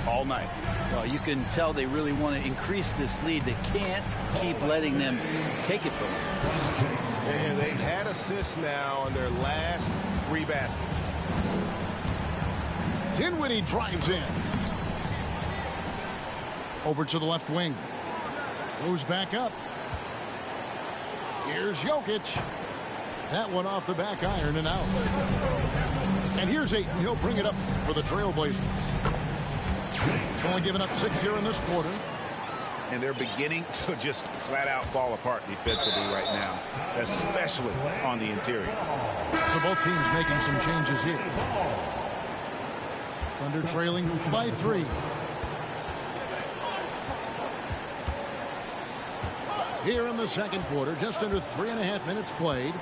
all night. Well, you can tell they really want to increase this lead. They can't keep letting them take it from them. And they've had assists now on their last 3 baskets. Dinwiddie drives in. Over to the left wing. Goes back up. Here's Jokic. That one off the back iron and out. And here's Ayton. He'll bring it up for the Trailblazers. Only giving up 6 here in this quarter. And they're beginning to just flat out fall apart defensively right now, especially on the interior. So both teams making some changes here. Thunder trailing by 3. Here in the second quarter, just under 3.5 minutes played.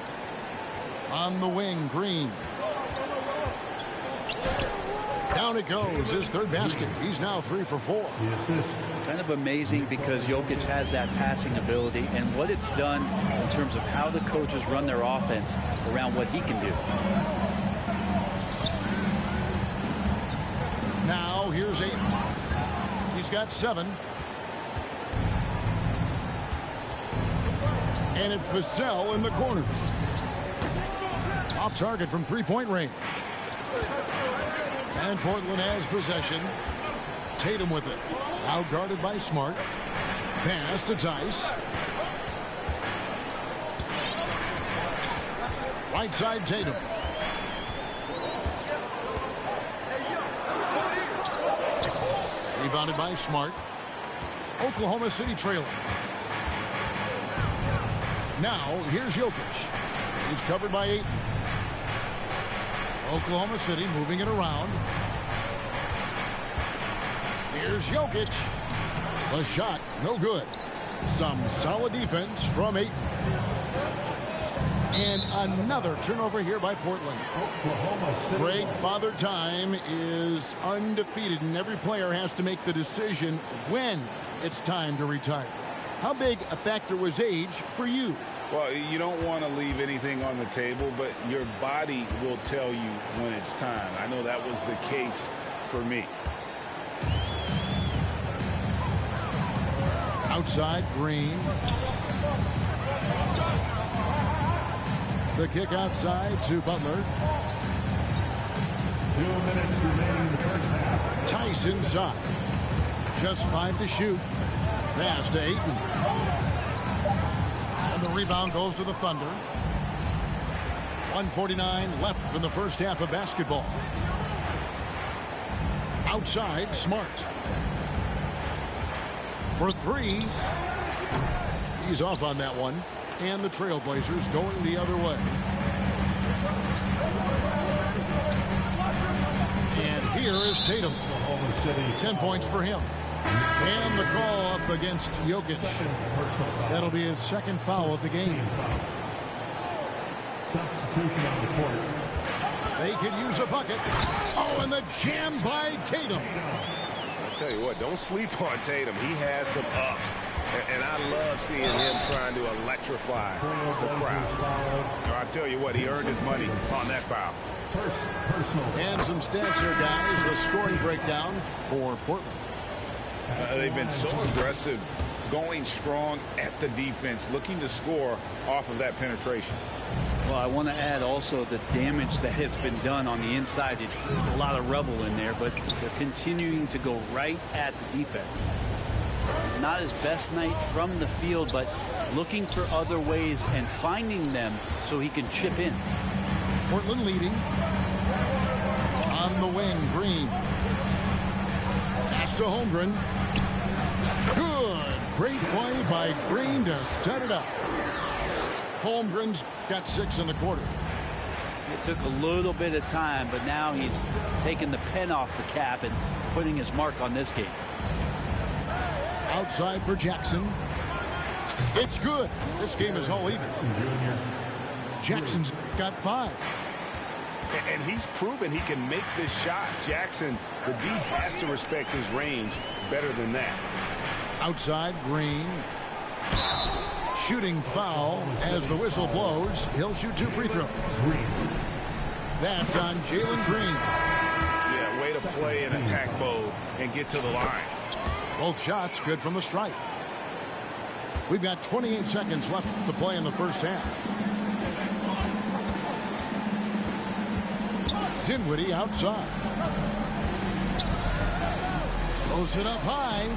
On the wing, Green. Down it goes, his 3rd basket. He's now 3 for 4. Kind of amazing because Jokic has that passing ability and what it's done in terms of how the coaches run their offense around what he can do. Now here's Ayton. He's got 7. And it's Vassell in the corner. Off target from 3-point range. And Portland has possession. Tatum with it. Out guarded by Smart. Pass to Tice. Right side Tatum. Rebounded by Smart. Oklahoma City trailing. Now here's Jokic. He's covered by 8. Oklahoma City moving it around. Here's Jokic. The shot, no good. Some solid defense from 8. And another turnover here by Portland. Greg, Father Time is undefeated, and every player has to make the decision when it's time to retire. How big a factor was age for you? Well, you don't want to leave anything on the table, but your body will tell you when it's time. I know that was the case for me. Outside, Green. The kick outside to Butler. 2 minutes remaining in the first half. Tice inside. Just 5 to shoot. Pass to Ayton. And the rebound goes to the Thunder. 1:49 left in the first half of basketball. Outside, Smart. For 3. He's off on that one. And the Trailblazers going the other way. And here is Tatum. 10 points for him. And the call up against Jokic. That'll be his 2nd foul of the game. Substitution on the court. They could use a bucket. Oh, and the jam by Tatum. I'll tell you what, don't sleep on Tatum. He has some ups. And I love seeing him trying to electrify the crowd. I tell you what, he earned his money on that foul. And some stats here, guys. The scoring breakdown for Portland. They've been so aggressive, going strong at the defense, looking to score off of that penetration. Well, I want to add also the damage that has been done on the inside. It's a lot of rubble in there, but they're continuing to go right at the defense. Not his best night from the field, but looking for other ways and finding them so he can chip in. Portland leading. On the wing, Green. Pass to Holmgren. Good. Great play by Green to set it up. Holmgren's got 6 in the quarter. It took a little bit of time, but now he's taking the pen off the cap and putting his mark on this game. Outside for Jackson. It's good. This game is all even. Jackson's got 5. And he's proven he can make this shot. Jackson, the D has to respect his range better than that. Outside, Green. Shooting foul as the whistle blows. He'll shoot 2 free throws. That's on Jalen Green. Yeah, way to play in attack mode and get to the line. Both shots good from the stripe. We've got 28 seconds left to play in the first half. Dinwiddie outside. Throws it up high.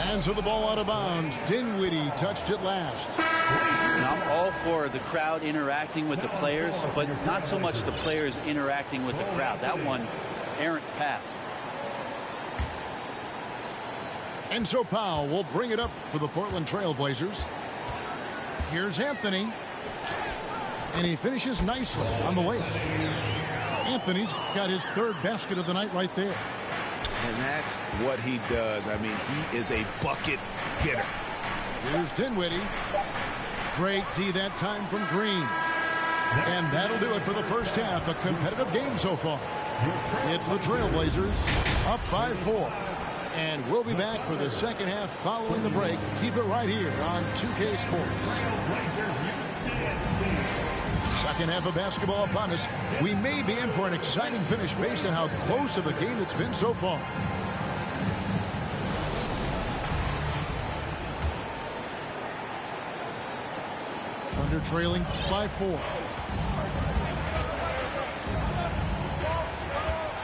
Hands of the ball out of bounds. Dinwiddie touched it last. Now, I'm all for the crowd interacting with the players, but not so much the players interacting with the crowd. That one, errant pass. And so Powell will bring it up for the Portland Trail Blazers. Here's Anthony. And he finishes nicely on the way. Anthony's got his 3rd basket of the night right there. And that's what he does. I mean, he is a bucket getter. Here's Dinwiddie. Great D that time from Green. And that'll do it for the first half. A competitive game so far. It's the Trailblazers up by 4. And we'll be back for the second half following the break. Keep it right here on 2K Sports. Second half of basketball upon us. We may be in for an exciting finish based on how close of a game it's been so far. Thunder trailing by 4.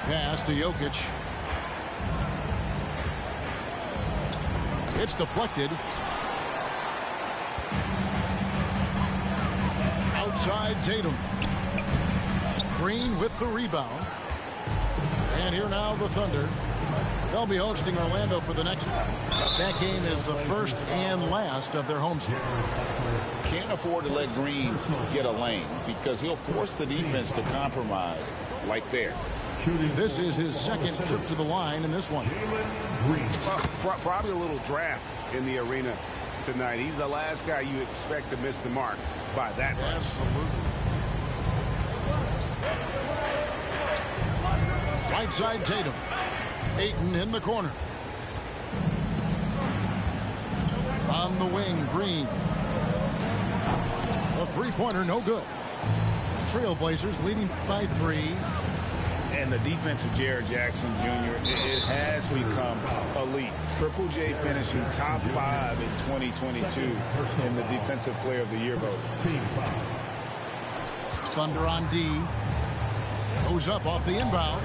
Pass to Jokic. It's deflected. Outside Tatum. Green with the rebound. And here now the Thunder. They'll be hosting Orlando for the next one. That game is the first and last of their homestand. Can't afford to let Green get a lane because he'll force the defense to compromise like there. This is his 2nd trip to the line in this one. Probably a little draft in the arena tonight. He's the last guy you expect to miss the mark by that much. Absolutely. Right side Tatum. Ayton in the corner. On the wing, Green. A 3-pointer, no good. Trailblazers leading by 3. And the defense of Jared Jackson Jr., it has become elite. Triple J finishing top 5 in 2022 in the Defensive Player of the Year vote. Thunder on D. Goes up off the inbound.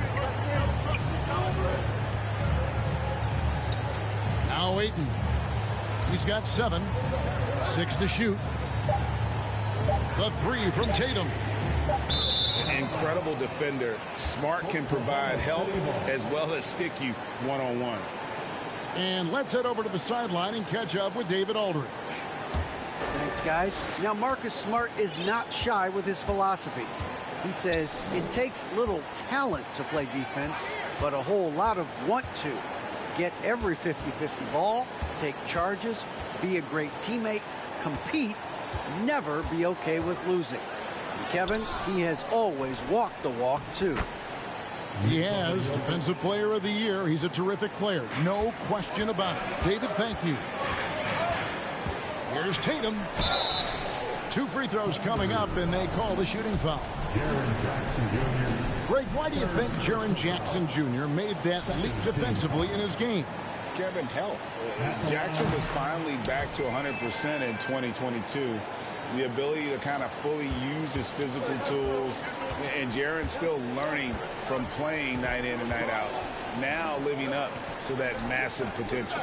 Now Ayton. He's got 7. 6 to shoot. The 3 from Tatum. An incredible defender. Smart can provide help as well as stick you one-on-one. And let's head over to the sideline and catch up with David Aldridge. Thanks, guys. Now, Marcus Smart is not shy with his philosophy. He says it takes little talent to play defense, but a whole lot of want to. Get every 50-50 ball, take charges, be a great teammate, compete, never be okay with losing. And Kevin, he has always walked the walk, too. He has Defensive Player of the Year. He's a terrific player. No question about it. David, thank you. Here's Tatum. 2 free throws coming up, and they call the shooting foul. Jaren Jackson Jr. Greg, why do you think Jaren Jackson Jr. made that leap defensively in his game? Kevin, health. Jackson was finally back to 100% in 2022. The ability to kind of fully use his physical tools. And Jaren's still learning from playing night in and night out. Now living up to that massive potential.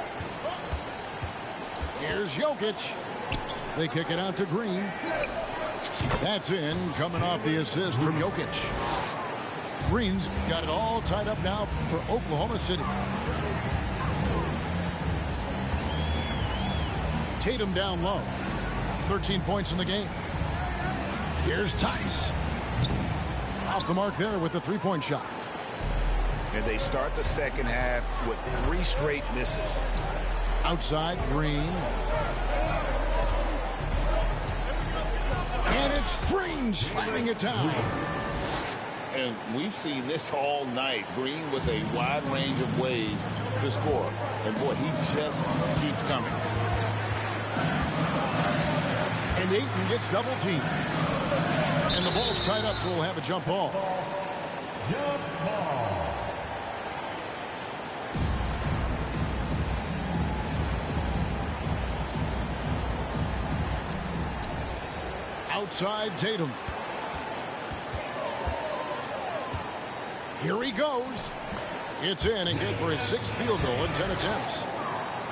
Here's Jokic. They kick it out to Green. That's in, coming off the assist from Jokic. Green's got it all tied up now for Oklahoma City. Tatum down low. 13 points in the game. Here's Tice. Off the mark there with the three-point shot. And they start the second half with 3 straight misses. Outside, Green. And it's Green slamming it down. And we've seen this all night. Green with a wide range of ways to score. And boy, he just keeps coming. And Ayton gets double teamed. And the ball's tied up, so we'll have a jump ball. Jump ball. Outside Tatum. Here he goes. It's in and good for his 6th field goal in 10 attempts.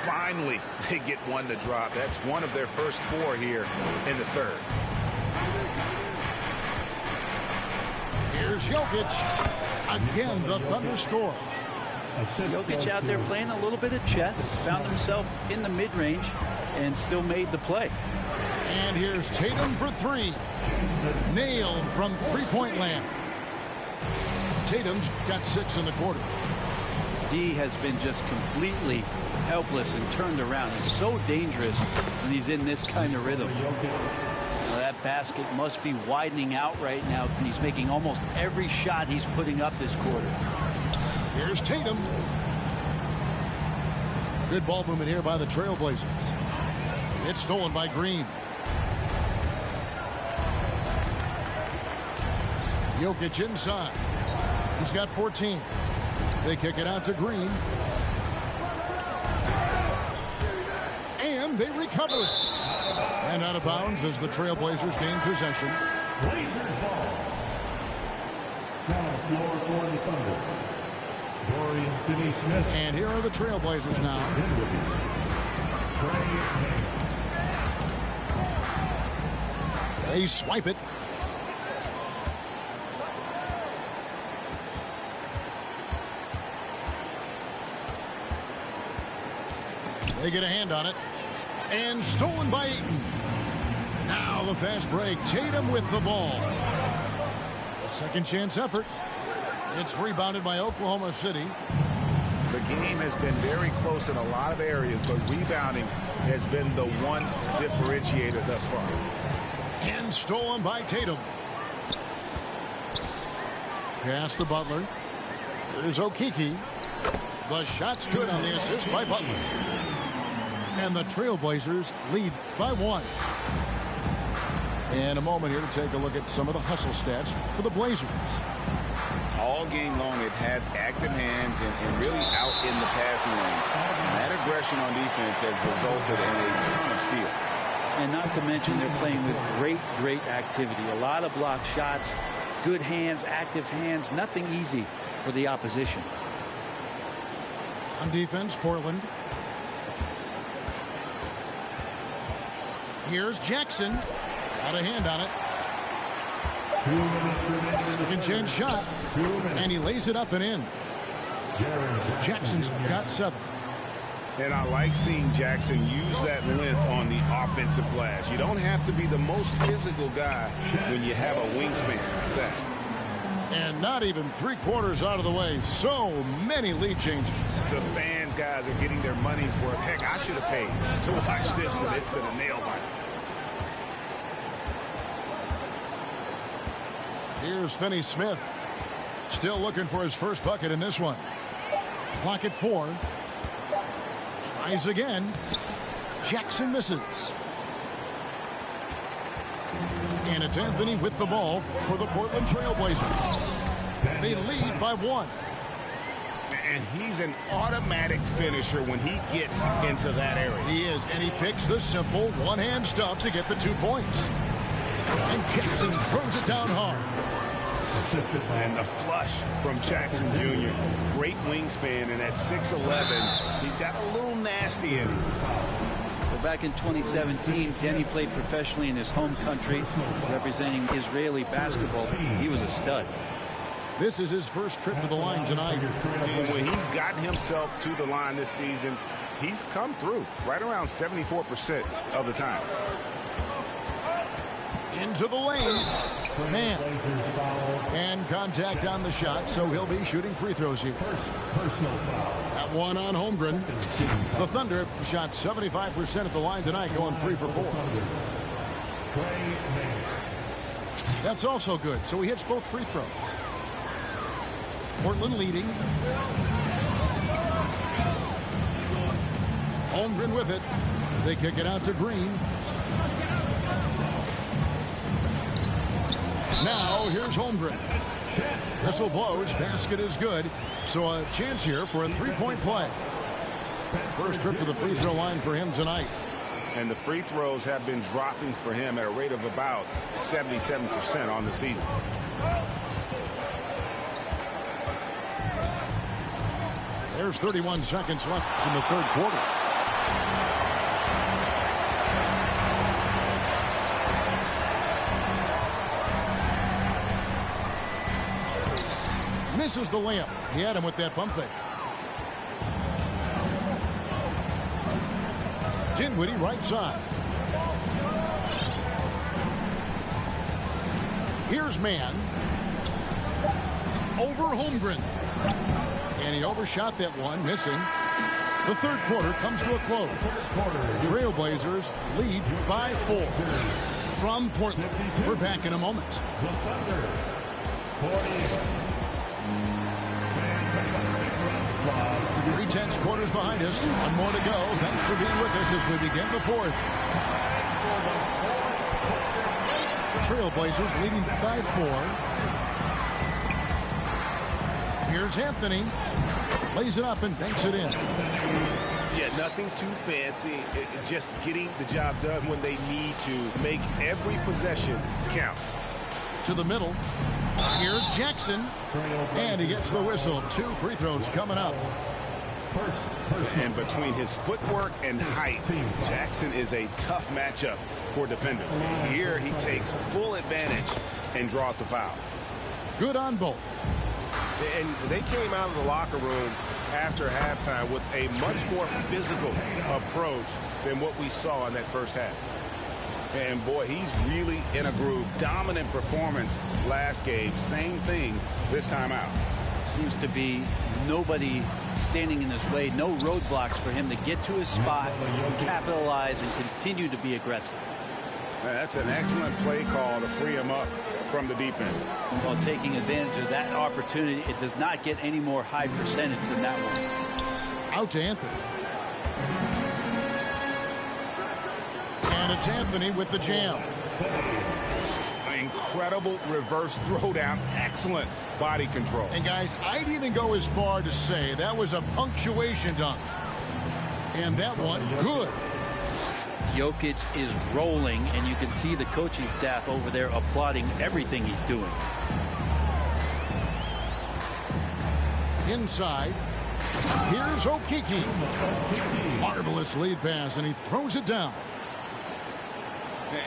Finally, they get one to drop. That's one of their first 4 here in the third. Here's Jokic. Again, the Thunder score. Jokic out there playing a little bit of chess. Found himself in the mid-range and still made the play. And here's Tatum for 3. Nailed from three-point land. Tatum's got 6 in the quarter. D has been just completely helpless and turned around. He's so dangerous when he's in this kind of rhythm. Well, that basket must be widening out right now, and he's making almost every shot he's putting up this quarter. Here's Tatum. Good ball movement here by the Trailblazers. It's stolen by Green. Jokic inside. He's got 14. They kick it out to Green. And they recover it. And out of bounds as the Trailblazers gain possession. Blazers ball. Down the floor for the Thunder. Dorian Finney-Smith. And here are the Trailblazers now. They swipe it. They get a hand on it. And stolen by Ayton. Now the fast break. Tatum with the ball. A second chance effort. It's rebounded by Oklahoma City. The game has been very close in a lot of areas, but rebounding has been the one differentiator thus far. And stolen by Tatum. Pass to Butler. There's Okeke. The shot's good on the assist by Butler. And the Trailblazers lead by 1. And a moment here to take a look at some of the hustle stats for the Blazers. All game long, they've had active hands and really out in the passing lanes. And that aggression on defense has resulted in a ton of steal. And not to mention they're playing with great activity. A lot of block shots, good hands, active hands, nothing easy for the opposition. On defense, Portland. Here's Jackson. Got a hand on it. 2 minutes remaining. Second chance shot. 2 minutes. And he lays it up and in. Jackson's got 7. And I like seeing Jackson use that length on the offensive glass. You don't have to be the most physical guy when you have a wingspan like that. And not even 3/4 out of the way. So many lead changes. The fans, guys, are getting their money's worth. Heck, I should have paid to watch this one. It's been a nail biter. Here's Finney-Smith. Still looking for his first bucket in this one. Clock at 4. Tries again. Jackson misses. And it's Anthony with the ball for the Portland Trailblazers. They lead by 1. And he's an automatic finisher when he gets into that area. He is, and he picks the simple one-hand stuff to get the 2 points. And Jackson throws it down hard. And the flush from Jackson Jr. Great wingspan, and at 6'11", he's got a little nasty in him. But back in 2017, Denny played professionally in his home country, representing Israeli basketball. He was a stud. This is his first trip to the line tonight. When he's gotten himself to the line this season, he's come through right around 74% of the time. Into the lane. Man. And contact on the shot, so he'll be shooting free throws here. That one on Holmgren. The Thunder shot 75% at the line tonight, going 3 for 4. That's also good, so he hits both free throws. Portland leading. Holmgren with it. They kick it out to Green. Now here's Holmgren. Whistle blows. Basket is good. So a chance here for a three-point play. First trip to the free throw line for him tonight. And the free throws have been dropping for him at a rate of about 77% on the season. There's 31 seconds left in the third quarter. Misses the layup. He had him with that pump fake. Dinwiddie right side. Here's Man. Over Holmgren. And he overshot that one, missing. The third quarter comes to a close. Trailblazers lead by 4. From Portland. We're back in a moment. 3/10 quarters behind us. One more to go. Thanks for being with us as we begin the fourth. Trailblazers leading by 4. Here's Anthony. Lays it up and banks it in. Yeah, nothing too fancy. Just getting the job done when they need to. Make every possession count. To the middle. Here's Jackson. And he gets the whistle. 2 free throws coming up. And between his footwork and height, Jackson is a tough matchup for defenders. Here he takes full advantage and draws the foul. Good on both. And they came out of the locker room after halftime with a much more physical approach than what we saw in that first half. And boy, he's really in a groove. Dominant performance last game. Same thing this time out. Seems to be nobody standing in his way. No roadblocks for him to get to his spot, capitalize, and continue to be aggressive. That's an excellent play call to free him up from the defense. While taking advantage of that opportunity, it does not get any more high percentage than that one. Out to Anthony. And it's Anthony with the jam. Incredible reverse throwdown. Excellent body control. And guys, I'd even go as far to say that was a punctuation dunk. And that one, good. Jokic is rolling, and you can see the coaching staff over there applauding everything he's doing. Inside. Here's Okiki. Marvelous lead pass, and he throws it down.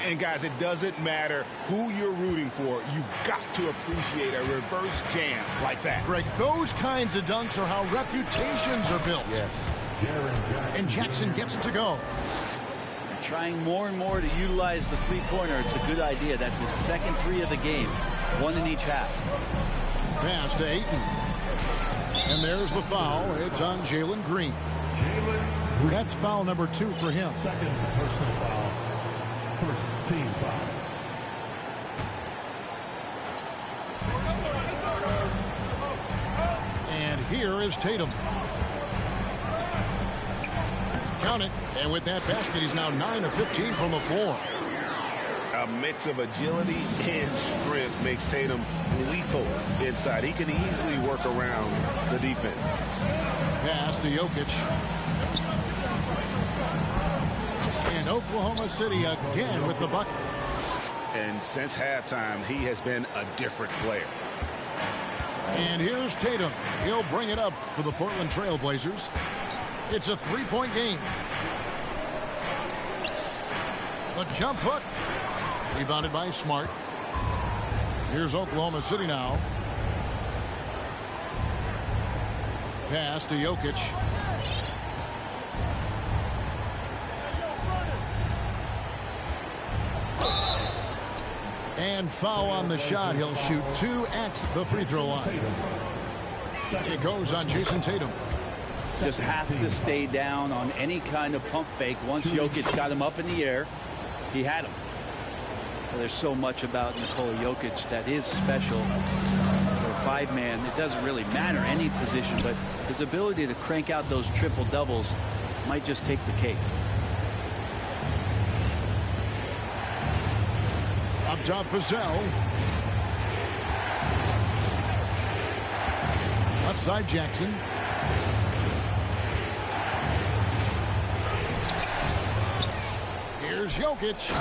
And guys, it doesn't matter who you're rooting for. You've got to appreciate a reverse jam like that. Greg, those kinds of dunks are how reputations are built. Yes. And Jackson gets it to go. They're trying more and more to utilize the three-pointer. It's a good idea. That's his second 3 of the game. 1 in each half. Pass to Ayton. And there's the foul. It's on Jalen Green. That's foul number 2 for him. Second personal foul. First team foul. And here is Tatum. Count it. And with that basket, he's now 9 of 15 from the floor. A mix of agility and strength makes Tatum lethal inside. He can easily work around the defense. Pass to Jokic. And Oklahoma City again with the bucket. And since halftime, he has been a different player. And here's Tatum. He'll bring it up for the Portland Trail Blazers. It's a 3-point game. The jump hook. Rebounded by Smart. Here's Oklahoma City now. Pass to Jokic. And foul on the shot. He'll shoot 2 at the free throw line. It goes on Jason Tatum. Just have to stay down on any kind of pump fake. Once Jokic got him up in the air, he had him. Well, there's so much about Nikola Jokic that is special for a 5-man. It doesn't really matter any position, but his ability to crank out those triple doubles might just take the cake. Up top, Vassell. Left side, Jackson. Here's Jokic.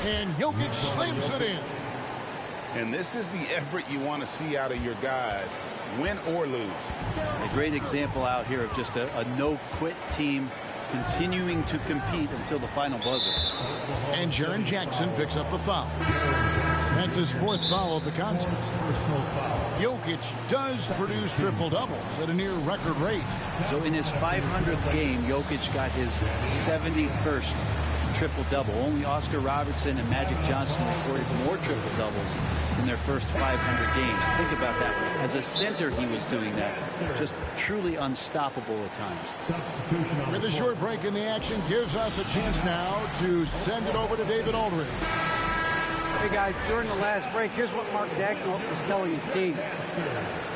And Jokic slams it in. And this is the effort you want to see out of your guys, win or lose. A great example out here of just a no-quit team continuing to compete until the final buzzer. And Jaren Jackson picks up the foul. That's his 4th foul of the contest. Jokic does produce triple doubles at a near record rate. So in his 500th game, Jokic got his 71st triple double. Only Oscar Robertson and Magic Johnson recorded more triple doubles in their first 500 games. Think about that. As a center, he was doing that. Just truly unstoppable at times. With a short break in the action, gives us a chance now to send it over to David Aldridge. Hey guys, during the last break, here's what Mark Daigneault was telling his team.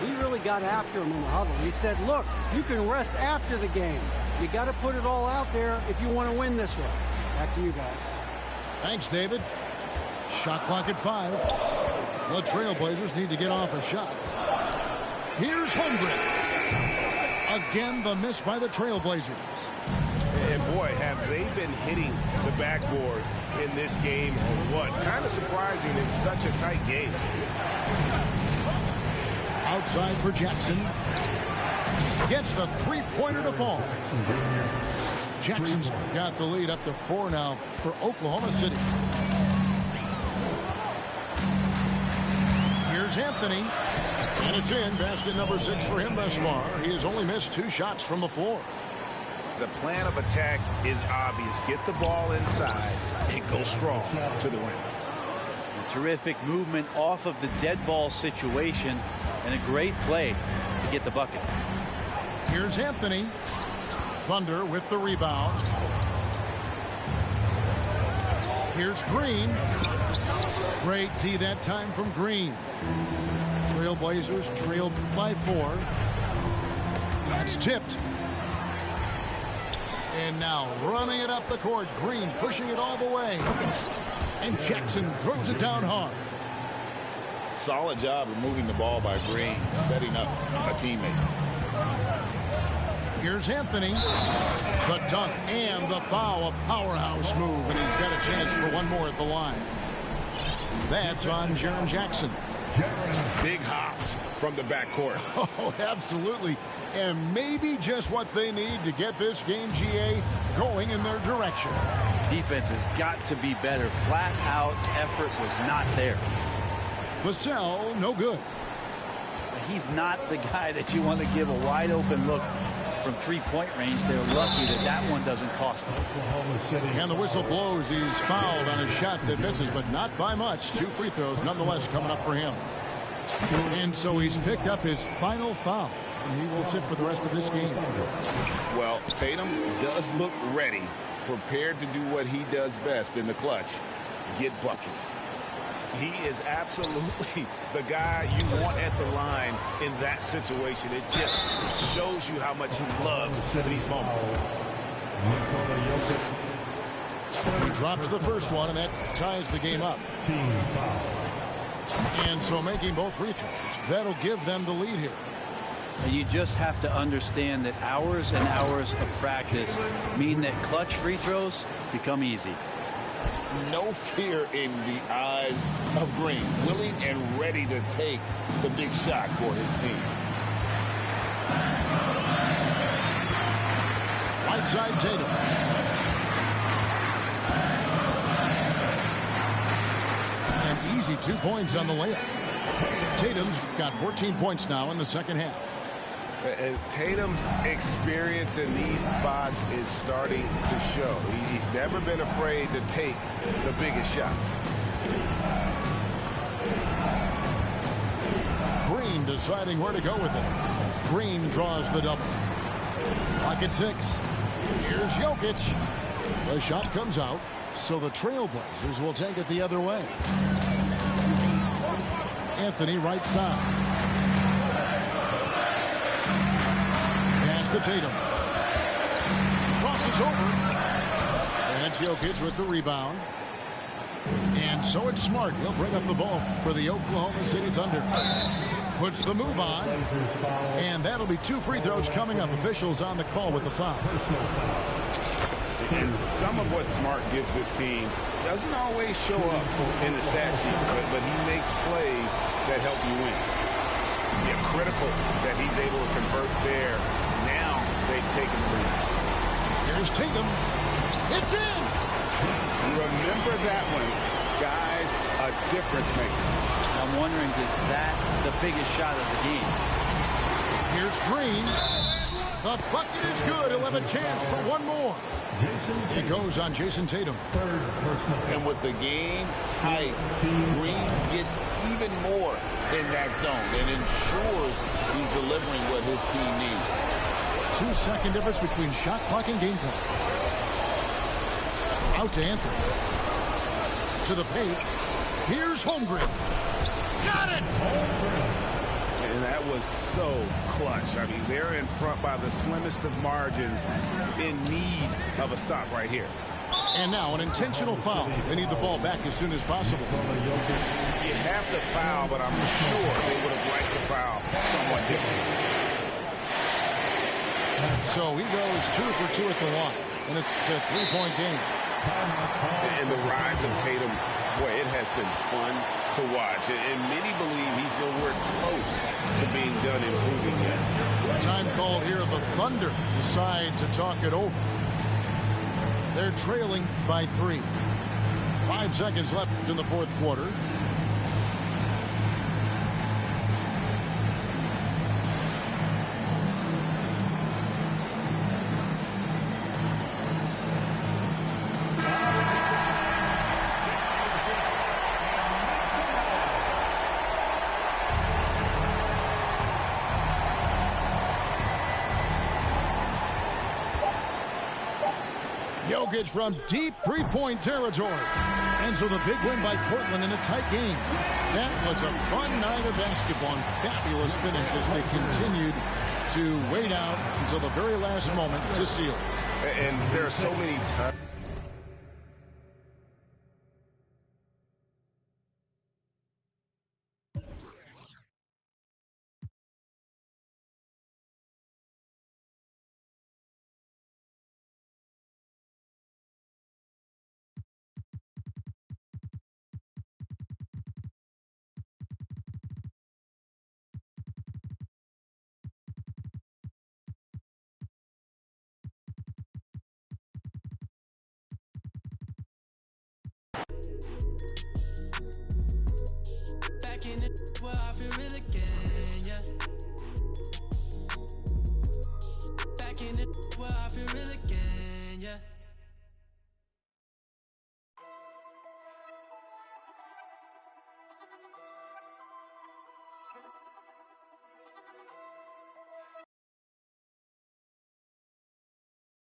He really got after him in the huddle. He said, look, you can rest after the game. You got to put it all out there if you want to win this one. Back to you guys. Thanks, David. Shot clock at 5. The Trailblazers need to get off a shot. Here's Holmgren. Again, the miss by the Trailblazers. And boy, have they been hitting the backboard in this game or what? Kind of surprising in such a tight game. Outside for Jackson. Gets the three-pointer to fall. Jackson's got the lead up to 4 now for Oklahoma City. Here's Anthony. And it's in. Basket number 6 for him thus far. He has only missed 2 shots from the floor. The plan of attack is obvious. Get the ball inside and go strong to the rim. Terrific movement off of the dead ball situation and a great play to get the bucket. Here's Anthony. Thunder with the rebound. Here's Green. Great D that time from Green. Trailblazers trailed by 4. That's tipped. And now running it up the court. Green pushing it all the way. And Jackson throws it down hard. Solid job of moving the ball by Green, setting up a teammate. Here's Anthony. The dunk and the foul. A powerhouse move. And he's got a chance for one more at the line. That's on Jaren Jackson. Big hops from the backcourt. Oh, absolutely. And maybe just what they need to get this game, GA, going in their direction. Defense has got to be better. Flat out effort was not there. Vassell, no good. He's not the guy that you want to give a wide open look from 3-point range. They're lucky that that one doesn't cost them. And the whistle blows. He's fouled on a shot that misses, but not by much. 2 free throws nonetheless coming up for him. And so he's picked up his final foul. And he will sit for the rest of this game. Well, Tatum does look ready, prepared to do what he does best in the clutch, get buckets. He is absolutely the guy you want at the line in that situation. It just shows you how much he loves these moments. He drops the first one, and that ties the game up. And so making both free throws, that'll give them the lead here. And you just have to understand that hours and hours of practice mean that clutch free throws become easy. No fear in the eyes of Green, willing and ready to take the big shot for his team. Right side Tatum. easy 2 points on the layup. Tatum's got 14 points now in the second half. And Tatum's experience in these spots is starting to show. He's never been afraid to take the biggest shots. Green deciding where to go with it. Green draws the double. Lock at 6. Here's Jokic. The shot comes out, so the Trailblazers will take it the other way. Anthony right side. Pass to Tatum. Crosses over. And it's Jokic with the rebound. And so it's Smart. He'll bring up the ball for the Oklahoma City Thunder. Puts the move on. And that'll be 2 free throws coming up. Officials on the call with the foul. And some of what Smart gives this team doesn't always show up in the stat sheet, but he makes plays that help you win. Yeah, critical that he's able to convert there. Now they've taken the lead. Here's Tatum. It's in! Remember that one, guys, a difference maker. I'm wondering, is that the biggest shot of the game? Here's Green. The bucket is good. He'll have a chance for one more. It goes on Jason Tatum. And with the game tight, Green gets even more in that zone and ensures he's delivering what his team needs. 2-second difference between shot clock and game clock. Out to Anthony. To the paint. Here's Holmgren. Got it! And that was so clutch. I mean, they're in front by the slimmest of margins, in need of a stop right here. And now an intentional foul. They need the ball back as soon as possible. You have to foul, but I'm sure they would have liked to foul somewhat differently. So he goes 2 for 2 at the line. And it's a 3-point game. And the rise of Tatum, boy, it has been fun to watch. And many believe he's nowhere close to being done improving yet. Time called here. The Thunder decide to talk it over. They're trailing by 3. 5 seconds left in the fourth quarter. Jokic from deep three-point territory. And so the big win by Portland in a tight game. That was a fun night of basketball and fabulous finish as they continued to wait out until the very last moment to seal it. And there are so many times. Back in the where I feel real again, yeah. Back in the where I feel real again, yeah.